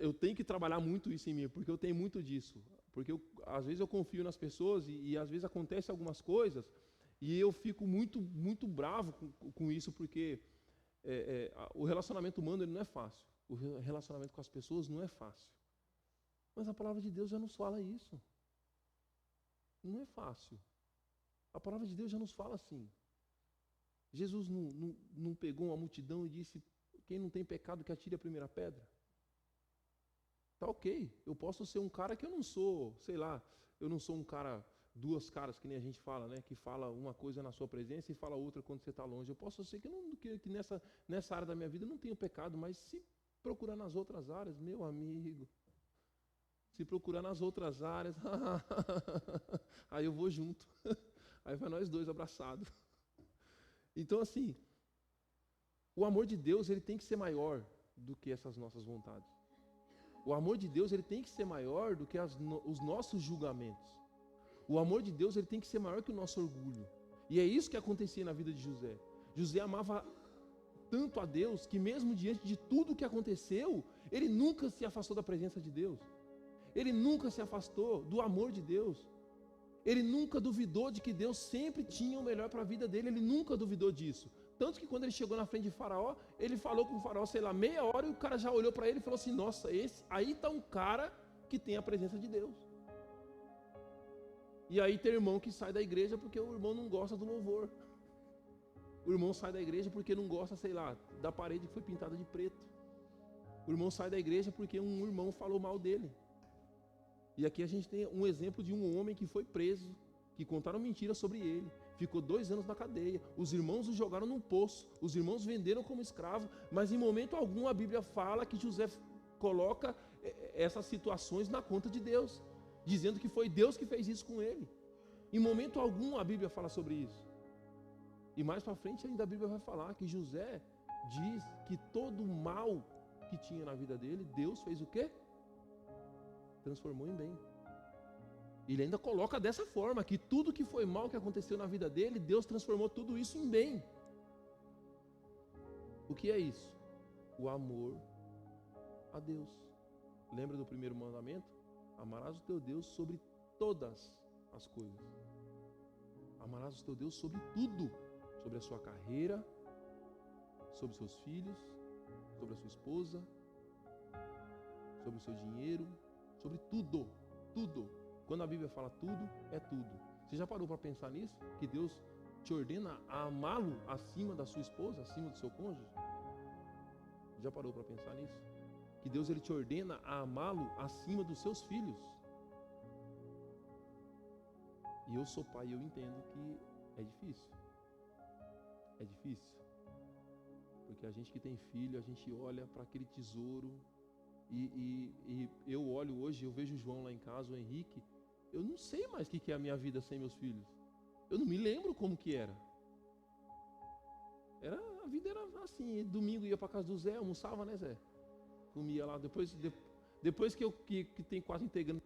eu tenho que trabalhar muito isso em mim, porque eu tenho muito disso. Porque às vezes eu confio nas pessoas e às vezes acontecem algumas coisas e eu fico muito, muito bravo com isso, porque o relacionamento humano ele não é fácil. O relacionamento com as pessoas não é fácil. Mas a palavra de Deus já nos fala isso. Não é fácil. A palavra de Deus já nos fala assim. Jesus não pegou uma multidão e disse, quem não tem pecado que atire a primeira pedra. Tá ok, eu posso ser um cara que eu não sou, sei lá, eu não sou um cara, 2 caras, que nem a gente fala, né? Que fala uma coisa na sua presença e fala outra quando você está longe. Eu posso ser que nessa área da minha vida eu não tenho pecado, mas se procurar nas outras áreas, meu amigo, se procurar nas outras áreas, aí eu vou junto. Aí vai nós 2 abraçados. Então assim, o amor de Deus ele tem que ser maior do que essas nossas vontades. O amor de Deus ele tem que ser maior do que os nossos julgamentos. O amor de Deus ele tem que ser maior que o nosso orgulho. E é isso que acontecia na vida de José. José amava tanto a Deus que mesmo diante de tudo que aconteceu, ele nunca se afastou da presença de Deus. Ele nunca se afastou do amor de Deus. Ele nunca duvidou de que Deus sempre tinha o melhor para a vida dele. Ele nunca duvidou disso. Tanto que quando ele chegou na frente de Faraó, ele falou com o Faraó, sei lá, meia hora, e o cara já olhou para ele e falou assim, nossa, aí está um cara que tem a presença de Deus. E aí tem irmão que sai da igreja porque o irmão não gosta do louvor. O irmão sai da igreja porque não gosta, sei lá, da parede que foi pintada de preto. O irmão sai da igreja porque um irmão falou mal dele. E aqui a gente tem um exemplo de um homem que foi preso, que contaram mentira sobre ele. Ficou 2 anos na cadeia. Os irmãos o jogaram num poço. Os irmãos venderam como escravo. Mas em momento algum a Bíblia fala que José coloca essas situações na conta de Deus, dizendo que foi Deus que fez isso com ele. Em momento algum a Bíblia fala sobre isso. E mais para frente ainda a Bíblia vai falar que José diz que todo o mal que tinha na vida dele, Deus fez o quê? Transformou em bem. Ele ainda coloca dessa forma, que tudo que foi mal que aconteceu na vida dele, Deus transformou tudo isso em bem. O que é isso? O amor a Deus. Lembra do primeiro mandamento? Amarás o teu Deus sobre todas as coisas. Amarás o teu Deus sobre tudo. Sobre a sua carreira, sobre seus filhos, sobre a sua esposa, sobre o seu dinheiro, sobre tudo, tudo. Quando a Bíblia fala tudo, é tudo. Você já parou para pensar nisso? Que Deus te ordena a amá-lo acima da sua esposa, acima do seu cônjuge? Já parou para pensar nisso? Que Deus ele te ordena a amá-lo acima dos seus filhos. E eu sou pai e eu entendo que é difícil. É difícil. Porque a gente que tem filho, a gente olha para aquele tesouro e eu olho hoje, eu vejo o João lá em casa, o Henrique, eu não sei mais o que é a minha vida sem meus filhos. Eu não me lembro como que era. A vida era assim, domingo ia para casa do Zé, almoçava, né, Zé? Comia lá, depois que tem quase integrando.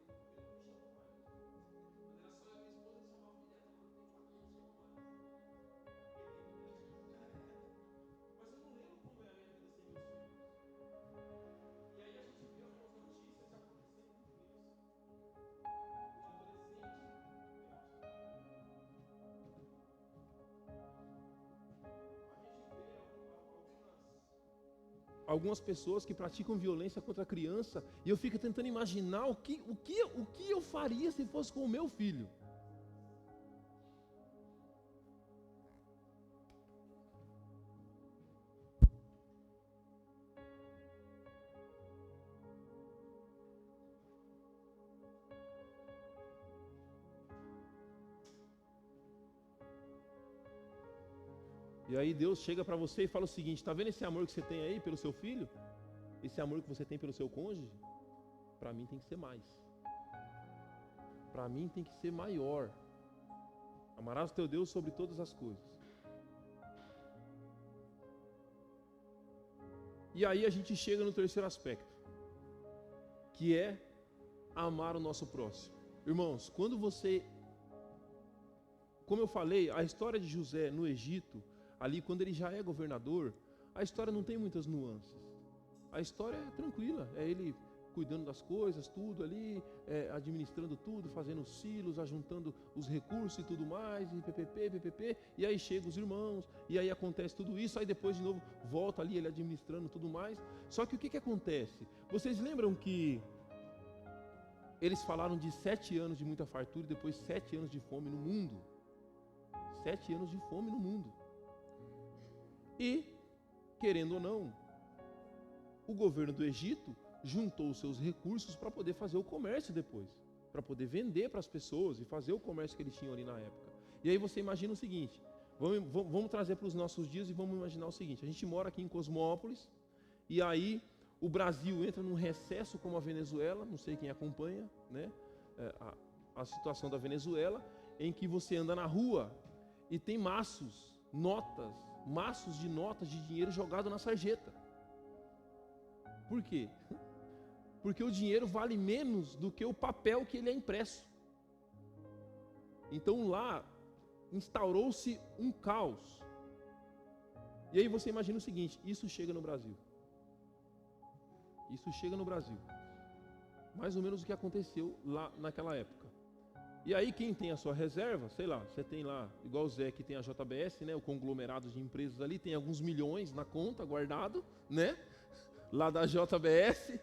Algumas pessoas que praticam violência contra a criança, e eu fico tentando imaginar o que eu faria se fosse com o meu filho. E aí Deus chega para você e fala o seguinte: está vendo esse amor que você tem aí pelo seu filho? Esse amor que você tem pelo seu cônjuge? Para mim tem que ser mais. Para mim tem que ser maior. Amarás o teu Deus sobre todas as coisas. E aí a gente chega no terceiro aspecto, que é amar o nosso próximo. Irmãos, quando você... Como eu falei, a história de José no Egito, ali quando ele já é governador, a história não tem muitas nuances. A história é tranquila, é ele cuidando das coisas, tudo ali, administrando tudo, fazendo os silos, ajuntando os recursos e tudo mais, e PPP, e aí chegam os irmãos, e aí acontece tudo isso, aí depois de novo volta ali ele administrando tudo mais. Só que o que acontece? Vocês lembram que eles falaram de 7 anos de muita fartura e depois 7 anos de fome no mundo? 7 anos de fome no mundo. E, querendo ou não, o governo do Egito juntou os seus recursos para poder fazer o comércio depois, para poder vender para as pessoas e fazer o comércio que eles tinham ali na época. E aí você imagina o seguinte, vamos trazer para os nossos dias e vamos imaginar o seguinte: a gente mora aqui em Cosmópolis, e aí o Brasil entra num recesso como a Venezuela, não sei quem acompanha, né? A situação da Venezuela, em que você anda na rua e tem maços de notas de dinheiro jogado na sarjeta. Por quê? Porque o dinheiro vale menos do que o papel que ele é impresso. Então lá instaurou-se um caos. E aí você imagina o seguinte: isso chega no Brasil. Isso chega no Brasil. Mais ou menos o que aconteceu lá naquela época. E aí quem tem a sua reserva, sei lá, você tem lá, igual o Zé que tem a JBS, né, o conglomerado de empresas ali, tem alguns milhões na conta guardado, né, lá da JBS.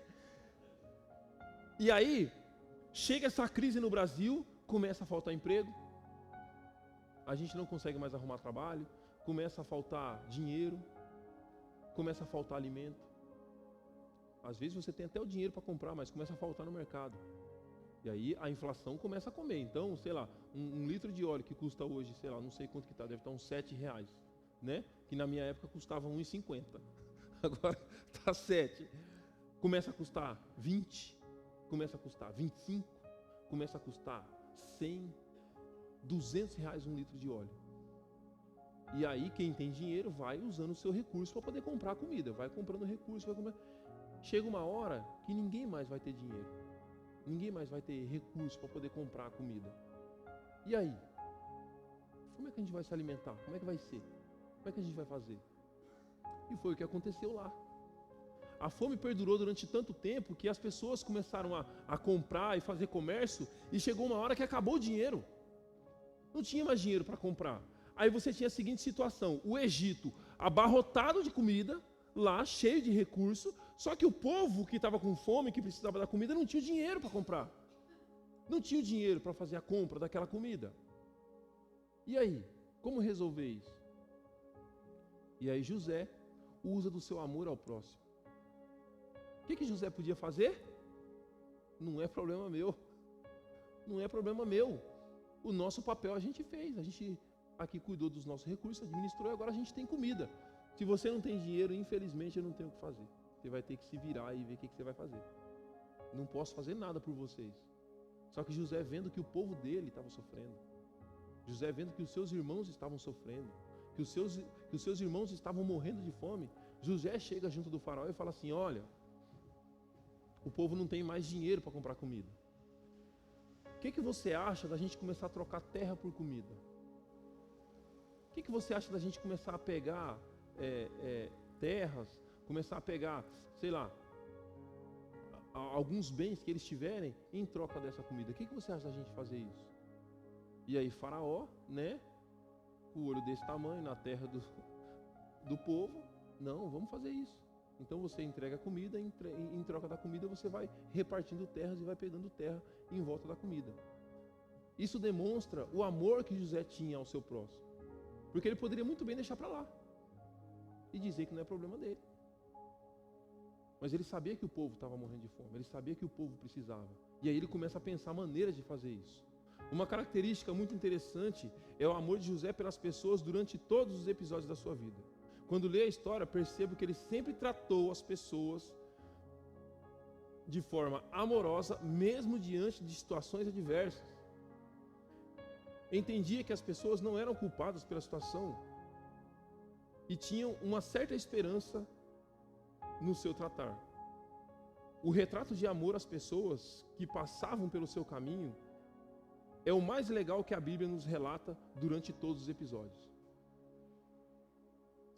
E aí, chega essa crise no Brasil, começa a faltar emprego, a gente não consegue mais arrumar trabalho, começa a faltar dinheiro, começa a faltar alimento. Às vezes você tem até o dinheiro para comprar, mas começa a faltar no mercado. E aí a inflação começa a comer. Então, sei lá, um litro de óleo que custa hoje, sei lá, não sei quanto que está, deve estar uns R$7, né? Que na minha época custava R$1,50. Agora está 7. Começa a custar 20, começa a custar 25, começa a custar 100, R$200 um litro de óleo. E aí quem tem dinheiro vai usando o seu recurso para poder comprar comida, vai comprando recurso, vai comprar. Chega uma hora que ninguém mais vai ter dinheiro. Ninguém mais vai ter recurso para poder comprar a comida. E aí? Como é que a gente vai se alimentar? Como é que vai ser? Como é que a gente vai fazer? E foi o que aconteceu lá. A fome perdurou durante tanto tempo que as pessoas começaram a comprar e fazer comércio, e chegou uma hora que acabou o dinheiro. Não tinha mais dinheiro para comprar. Aí você tinha a seguinte situação: o Egito abarrotado de comida, lá cheio de recursos, só que o povo que estava com fome, que precisava da comida, não tinha dinheiro para comprar. não tinha o dinheiro para fazer a compra daquela comida. E aí, como resolver isso? E aí José usa do seu amor ao próximo. O que José podia fazer? Não é problema meu. Não é problema meu. O nosso papel a gente fez. A gente aqui cuidou dos nossos recursos, administrou e agora a gente tem comida. Se você não tem dinheiro, infelizmente eu não tenho o que fazer. Você vai ter que se virar e ver o que você vai fazer. Não posso fazer nada por vocês. Só que José, vendo que o povo dele estava sofrendo, José, vendo que os seus irmãos estavam sofrendo, que os seus irmãos estavam morrendo de fome, José chega junto do faraó e fala assim: olha, o povo não tem mais dinheiro para comprar comida. O que você acha da gente começar a trocar terra por comida? O que você acha da gente começar a pegar terras, começar a pegar, sei lá, alguns bens que eles tiverem em troca dessa comida? O que você acha da gente fazer isso? E aí Faraó, né, o olho desse tamanho na terra do povo, não, vamos fazer isso. Então você entrega a comida, em troca da comida você vai repartindo terras e vai pegando terra em volta da comida. Isso demonstra o amor que José tinha ao seu próximo. Porque ele poderia muito bem deixar para lá e dizer que não é problema dele. Mas ele sabia que o povo estava morrendo de fome, ele sabia que o povo precisava. E aí ele começa a pensar maneiras de fazer isso. Uma característica muito interessante é o amor de José pelas pessoas durante todos os episódios da sua vida. Quando lê a história, percebo que ele sempre tratou as pessoas de forma amorosa, mesmo diante de situações adversas. Entendia que as pessoas não eram culpadas pela situação e tinham uma certa esperança no seu tratar. O retrato de amor às pessoas que passavam pelo seu caminho é o mais legal que a Bíblia nos relata durante todos os episódios.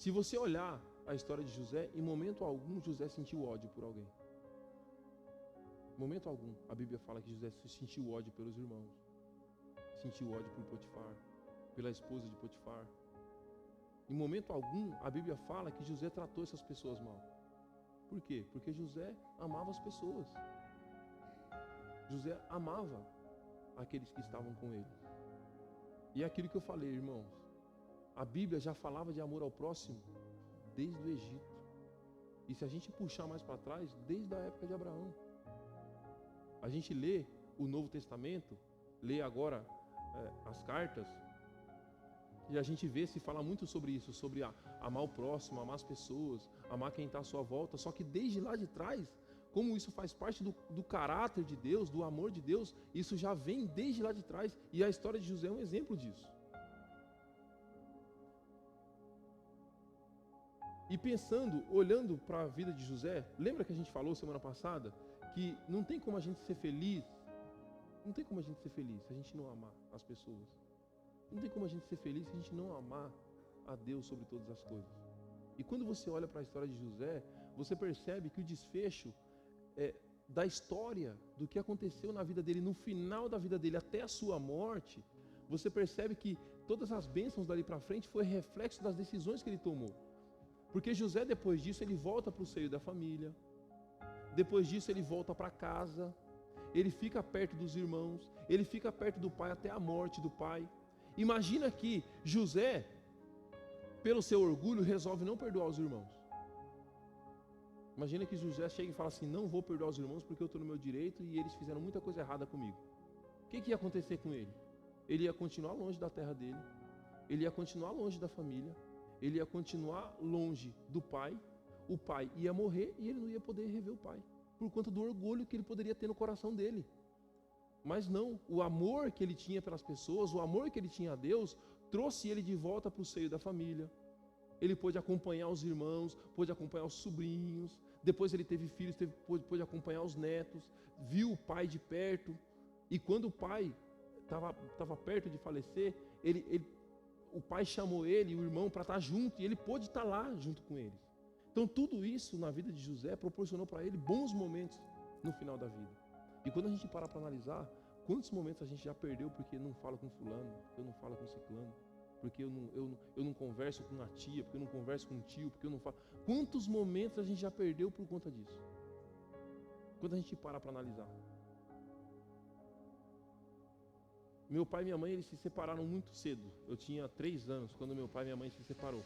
Se você olhar a história de José, em momento algum José sentiu ódio por alguém. Em momento algum, a Bíblia fala que José sentiu ódio pelos irmãos, sentiu ódio por Potifar, pela esposa de Potifar. Em momento algum, a Bíblia fala que José tratou essas pessoas mal. Por quê? Porque José amava as pessoas. José amava aqueles que estavam com ele. E é aquilo que eu falei, irmãos. A Bíblia já falava de amor ao próximo desde o Egito. E se a gente puxar mais para trás, desde a época de Abraão. A gente lê o Novo Testamento, lê agora as cartas, e a gente vê se fala muito sobre isso, sobre amar o próximo, amar as pessoas, amar quem está à sua volta. Só que desde lá de trás, como isso faz parte do caráter de Deus, do amor de Deus, isso já vem desde lá de trás. E a história de José é um exemplo disso. E pensando, olhando para a vida de José, lembra que a gente falou semana passada que não tem como a gente ser feliz, não tem como a gente ser feliz se a gente não amar as pessoas. Não tem como a gente ser feliz se a gente não amar a Deus sobre todas as coisas. E quando você olha para a história de José, você percebe que o desfecho da história, do que aconteceu na vida dele, no final da vida dele, até a sua morte, você percebe que todas as bênçãos dali para frente foi reflexo das decisões que ele tomou. Porque José, depois disso, ele volta para o seio da família. Depois disso, ele volta para casa. Ele fica perto dos irmãos. Ele fica perto do pai até a morte do pai. Imagina que José, pelo seu orgulho, resolve não perdoar os irmãos. Imagina que José chega e fala assim: não vou perdoar os irmãos porque eu estou no meu direito e eles fizeram muita coisa errada comigo. O que ia acontecer com ele? Ele ia continuar longe da terra dele. Ele ia continuar longe da família. Ele ia continuar longe do pai, o pai ia morrer e ele não ia poder rever o pai, por conta do orgulho que ele poderia ter no coração dele. Mas não, o amor que ele tinha pelas pessoas, o amor que ele tinha a Deus, trouxe ele de volta para o seio da família. Ele pôde acompanhar os irmãos, pôde acompanhar os sobrinhos, depois ele teve filhos, pôde acompanhar os netos, viu o pai de perto, e quando o pai estava perto de falecer, o pai chamou ele, o irmão, para estar junto, e ele pôde estar lá junto com eles. Então tudo isso na vida de José proporcionou para ele bons momentos no final da vida. E quando a gente para analisar, quantos momentos a gente já perdeu porque não fala com fulano, porque eu não falo com ciclano, porque eu não converso com a tia, porque eu não converso com o tio, porque eu não falo. Quantos momentos a gente já perdeu por conta disso? Quando a gente para analisar. Meu pai e minha mãe, eles se separaram muito cedo. Eu tinha 3 anos quando meu pai e minha mãe se separou.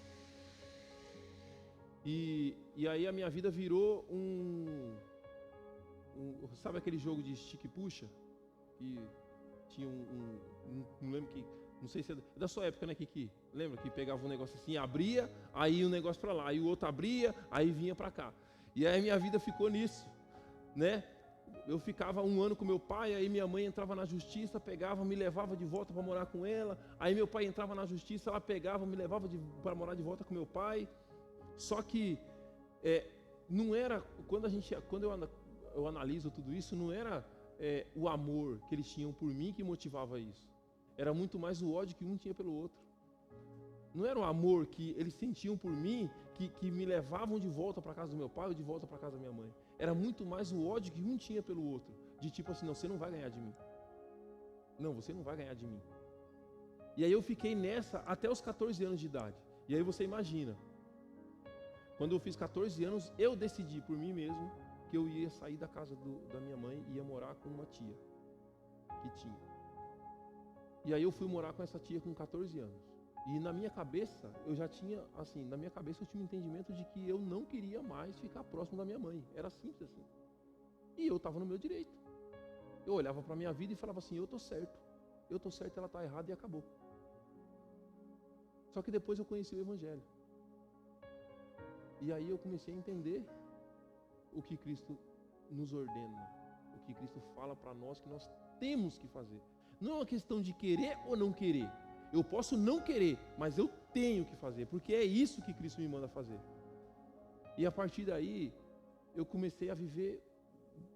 E aí a minha vida virou sabe aquele jogo de stick e puxa? Que tinha não lembro que, não sei se é da sua época, né, Kiki? Lembra que pegava um negócio assim, abria, aí um negócio para lá, aí o outro abria, aí vinha para cá. E aí a minha vida ficou nisso, né? Eu ficava 1 ano com meu pai, aí minha mãe entrava na justiça, pegava, me levava de volta para morar com ela. Aí meu pai entrava na justiça, ela pegava, me levava para morar de volta com meu pai. Só que não era, quando eu analiso tudo isso, não era o amor que eles tinham por mim que motivava isso. Era muito mais o ódio que um tinha pelo outro. Não era o amor que eles sentiam por mim que me levavam de volta para casa do meu pai ou de volta para casa da minha mãe. Era muito mais o ódio que um tinha pelo outro. De tipo assim, não, você não vai ganhar de mim. Não, você não vai ganhar de mim. E aí eu fiquei nessa até os 14 anos de idade. E aí você imagina, quando eu fiz 14 anos, eu decidi por mim mesmo que eu ia sair da casa da minha mãe e ia morar com uma tia que tinha. E aí eu fui morar com essa tia com 14 anos. E na minha cabeça, eu já tinha, assim, na minha cabeça eu tinha um entendimento de que eu não queria mais ficar próximo da minha mãe. Era simples assim. E eu estava no meu direito. Eu olhava para a minha vida e falava assim, eu estou certo, ela está errada e acabou. Só que depois eu conheci o Evangelho. E aí eu comecei a entender o que Cristo nos ordena, o que Cristo fala para nós que nós temos que fazer. Não é uma questão de querer ou não querer. Eu posso não querer, mas eu tenho que fazer, porque é isso que Cristo me manda fazer. E a partir daí, eu comecei a viver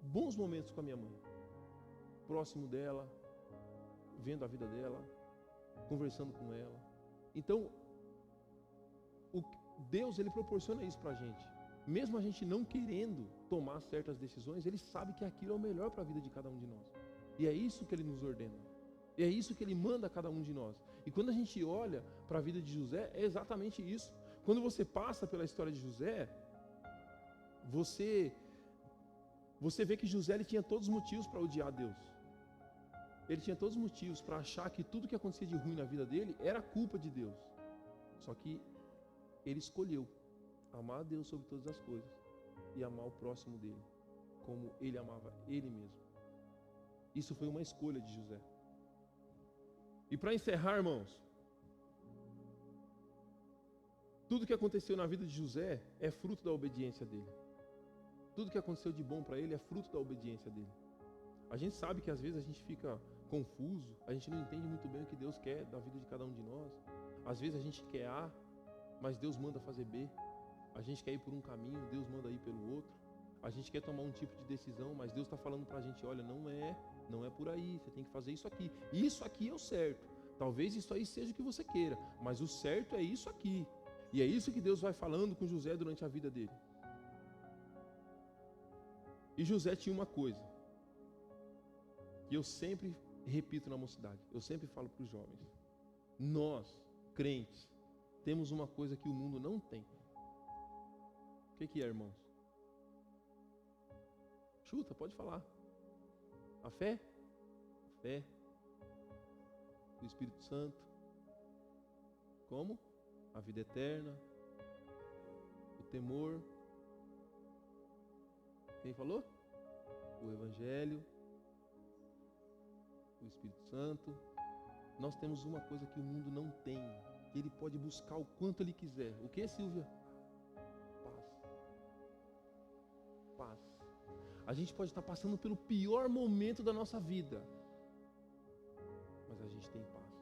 bons momentos com a minha mãe. Próximo dela, vendo a vida dela, conversando com ela. Então, Deus, ele proporciona isso pra gente. Mesmo a gente não querendo tomar certas decisões, ele sabe que aquilo é o melhor para a vida de cada um de nós. E é isso que ele nos ordena. E é isso que ele manda a cada um de nós. E quando a gente olha para a vida de José, é exatamente isso. Quando você passa pela história de José, você vê que José, ele tinha todos os motivos para odiar Deus. Ele tinha todos os motivos para achar que tudo que acontecia de ruim na vida dele era culpa de Deus. Só que ele escolheu amar a Deus sobre todas as coisas e amar o próximo dele, como ele amava ele mesmo. Isso foi uma escolha de José. E para encerrar, irmãos, tudo que aconteceu na vida de José é fruto da obediência dele. Tudo que aconteceu de bom para ele é fruto da obediência dele. A gente sabe que às vezes a gente fica confuso, a gente não entende muito bem o que Deus quer da vida de cada um de nós. Às vezes a gente quer A, mas Deus manda fazer B. A gente quer ir por um caminho, Deus manda ir pelo outro. A gente quer tomar um tipo de decisão, mas Deus está falando para a gente, olha, não é por aí, você tem que fazer isso aqui. Isso aqui é o certo. Talvez isso aí seja o que você queira, mas o certo é isso aqui. E é isso que Deus vai falando com José durante a vida dele. E José tinha uma coisa, que eu sempre repito na mocidade, eu sempre falo para os jovens. Nós, crentes, temos uma coisa que o mundo não tem. O que é, irmãos? Chuta, pode falar. A fé? A fé. O Espírito Santo. Como? A vida eterna. O temor. Quem falou? O Evangelho. O Espírito Santo. Nós temos uma coisa que o mundo não tem, que ele pode buscar o quanto ele quiser. O que, Silvia? Paz. A gente pode estar passando pelo pior momento da nossa vida, mas a gente tem paz,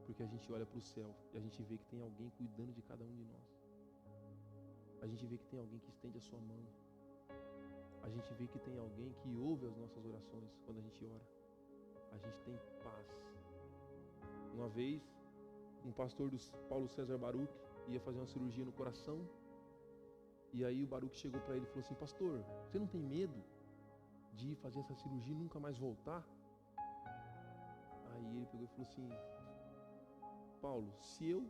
porque a gente olha para o céu e a gente vê que tem alguém cuidando de cada um de nós. A gente vê que tem alguém que estende a sua mão. A gente vê que tem alguém que ouve as nossas orações quando a gente ora. A gente tem paz. Uma vez, um pastor do Paulo César Baruch ia fazer uma cirurgia no coração. E aí o Baruch chegou para ele e falou assim, pastor, você não tem medo de ir fazer essa cirurgia e nunca mais voltar? Aí ele pegou e falou assim, Paulo, se eu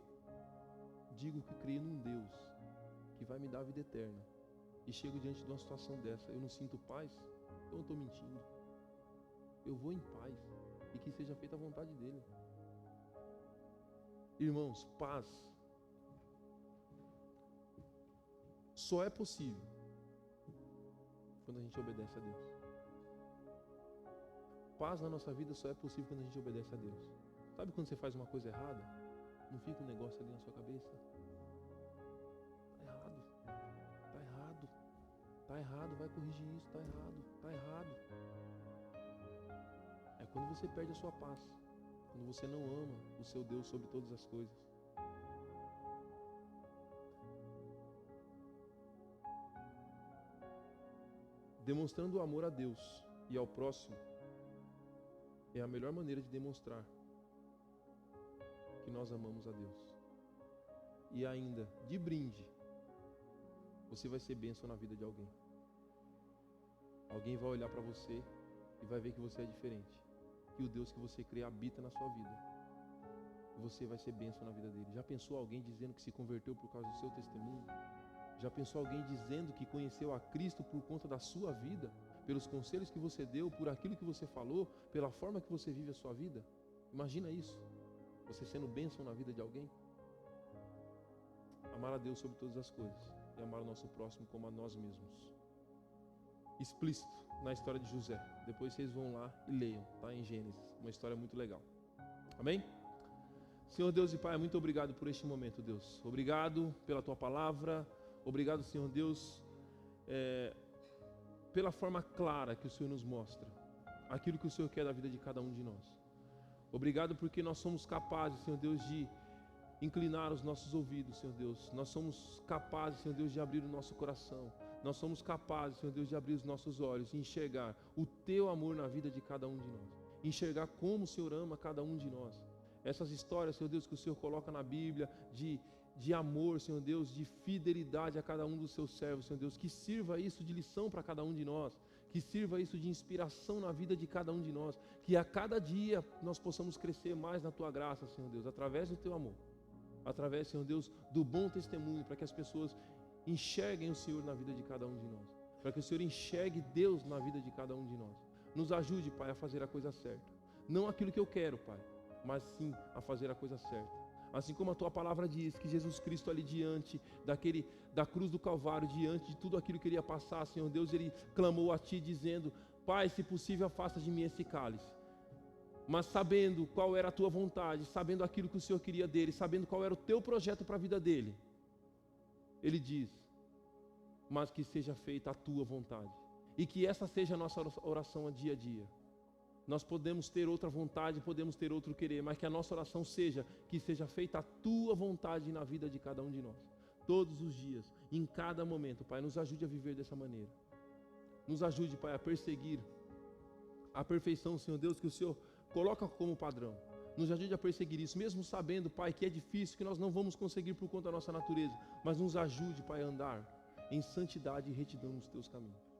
digo que creio num Deus que vai me dar a vida eterna e chego diante de uma situação dessa, eu não sinto paz, então eu estou mentindo. Eu vou em paz. e que seja feita a vontade dele. Irmãos, paz só é possível quando a gente obedece a Deus. Paz na nossa vida só é possível quando a gente obedece a Deus. Sabe quando você faz uma coisa errada? Não fica um negócio ali na sua cabeça? Tá errado, tá errado, tá errado, vai corrigir isso, tá errado, tá errado. É quando você perde a sua paz, quando você não ama o seu Deus sobre todas as coisas. Demonstrando o amor a Deus e ao próximo é a melhor maneira de demonstrar que nós amamos a Deus. E ainda, de brinde, você vai ser bênção na vida de alguém. Alguém vai olhar para você e vai ver que você é diferente, que o Deus que você crê habita na sua vida. E você vai ser bênção na vida dele. Já pensou alguém dizendo que se converteu por causa do seu testemunho? Já pensou alguém dizendo que conheceu a Cristo por conta da sua vida? Pelos conselhos que você deu, por aquilo que você falou, pela forma que você vive a sua vida? Imagina isso, você sendo bênção na vida de alguém. Amar a Deus sobre todas as coisas e amar o nosso próximo como a nós mesmos. Explícito na história de José. Depois vocês vão lá e leiam, tá? Em Gênesis, uma história muito legal. Amém? Senhor Deus e Pai, muito obrigado por este momento, Deus. Obrigado pela Tua palavra. Obrigado, Senhor Deus, pela forma clara que o Senhor nos mostra aquilo que o Senhor quer da vida de cada um de nós. Obrigado porque nós somos capazes, Senhor Deus, de inclinar os nossos ouvidos, Senhor Deus. Nós somos capazes, Senhor Deus, de abrir o nosso coração. Nós somos capazes, Senhor Deus, de abrir os nossos olhos e enxergar o Teu amor na vida de cada um de nós. Enxergar como o Senhor ama cada um de nós. Essas histórias, Senhor Deus, que o Senhor coloca na Bíblia de amor, Senhor Deus, de fidelidade a cada um dos seus servos, Senhor Deus, que sirva isso de lição para cada um de nós, que sirva isso de inspiração na vida de cada um de nós, que a cada dia nós possamos crescer mais na Tua graça, Senhor Deus, através do Teu amor, através, Senhor Deus, do bom testemunho, para que as pessoas enxerguem o Senhor na vida de cada um de nós, para que o Senhor enxergue Deus na vida de cada um de nós. Nos ajude, Pai, a fazer a coisa certa, não aquilo que eu quero, Pai, mas sim a fazer a coisa certa. Assim como a Tua palavra diz que Jesus Cristo ali diante da cruz do Calvário, diante de tudo aquilo que ele ia passar, Senhor Deus, ele clamou a Ti dizendo: Pai, se possível afasta de mim esse cálice. Mas sabendo qual era a Tua vontade, sabendo aquilo que o Senhor queria dele, sabendo qual era o Teu projeto para a vida dele, ele diz: mas que seja feita a Tua vontade. E que essa seja a nossa oração dia a dia. Nós podemos ter outra vontade, podemos ter outro querer, mas que a nossa oração seja que seja feita a Tua vontade na vida de cada um de nós. Todos os dias, em cada momento, Pai, nos ajude a viver dessa maneira. Nos ajude, Pai, a perseguir a perfeição, Senhor Deus, que o Senhor coloca como padrão. Nos ajude a perseguir isso, mesmo sabendo, Pai, que é difícil, que nós não vamos conseguir por conta da nossa natureza. Mas nos ajude, Pai, a andar em santidade e retidão nos Teus caminhos.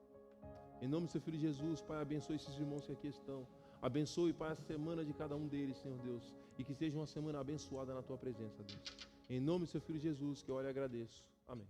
Em nome do Seu Filho Jesus, Pai, abençoe esses irmãos que aqui estão. Abençoe, Pai, a semana de cada um deles, Senhor Deus. E que seja uma semana abençoada na Tua presença, Deus. Em nome do Seu Filho Jesus, que eu oro e agradeço. Amém.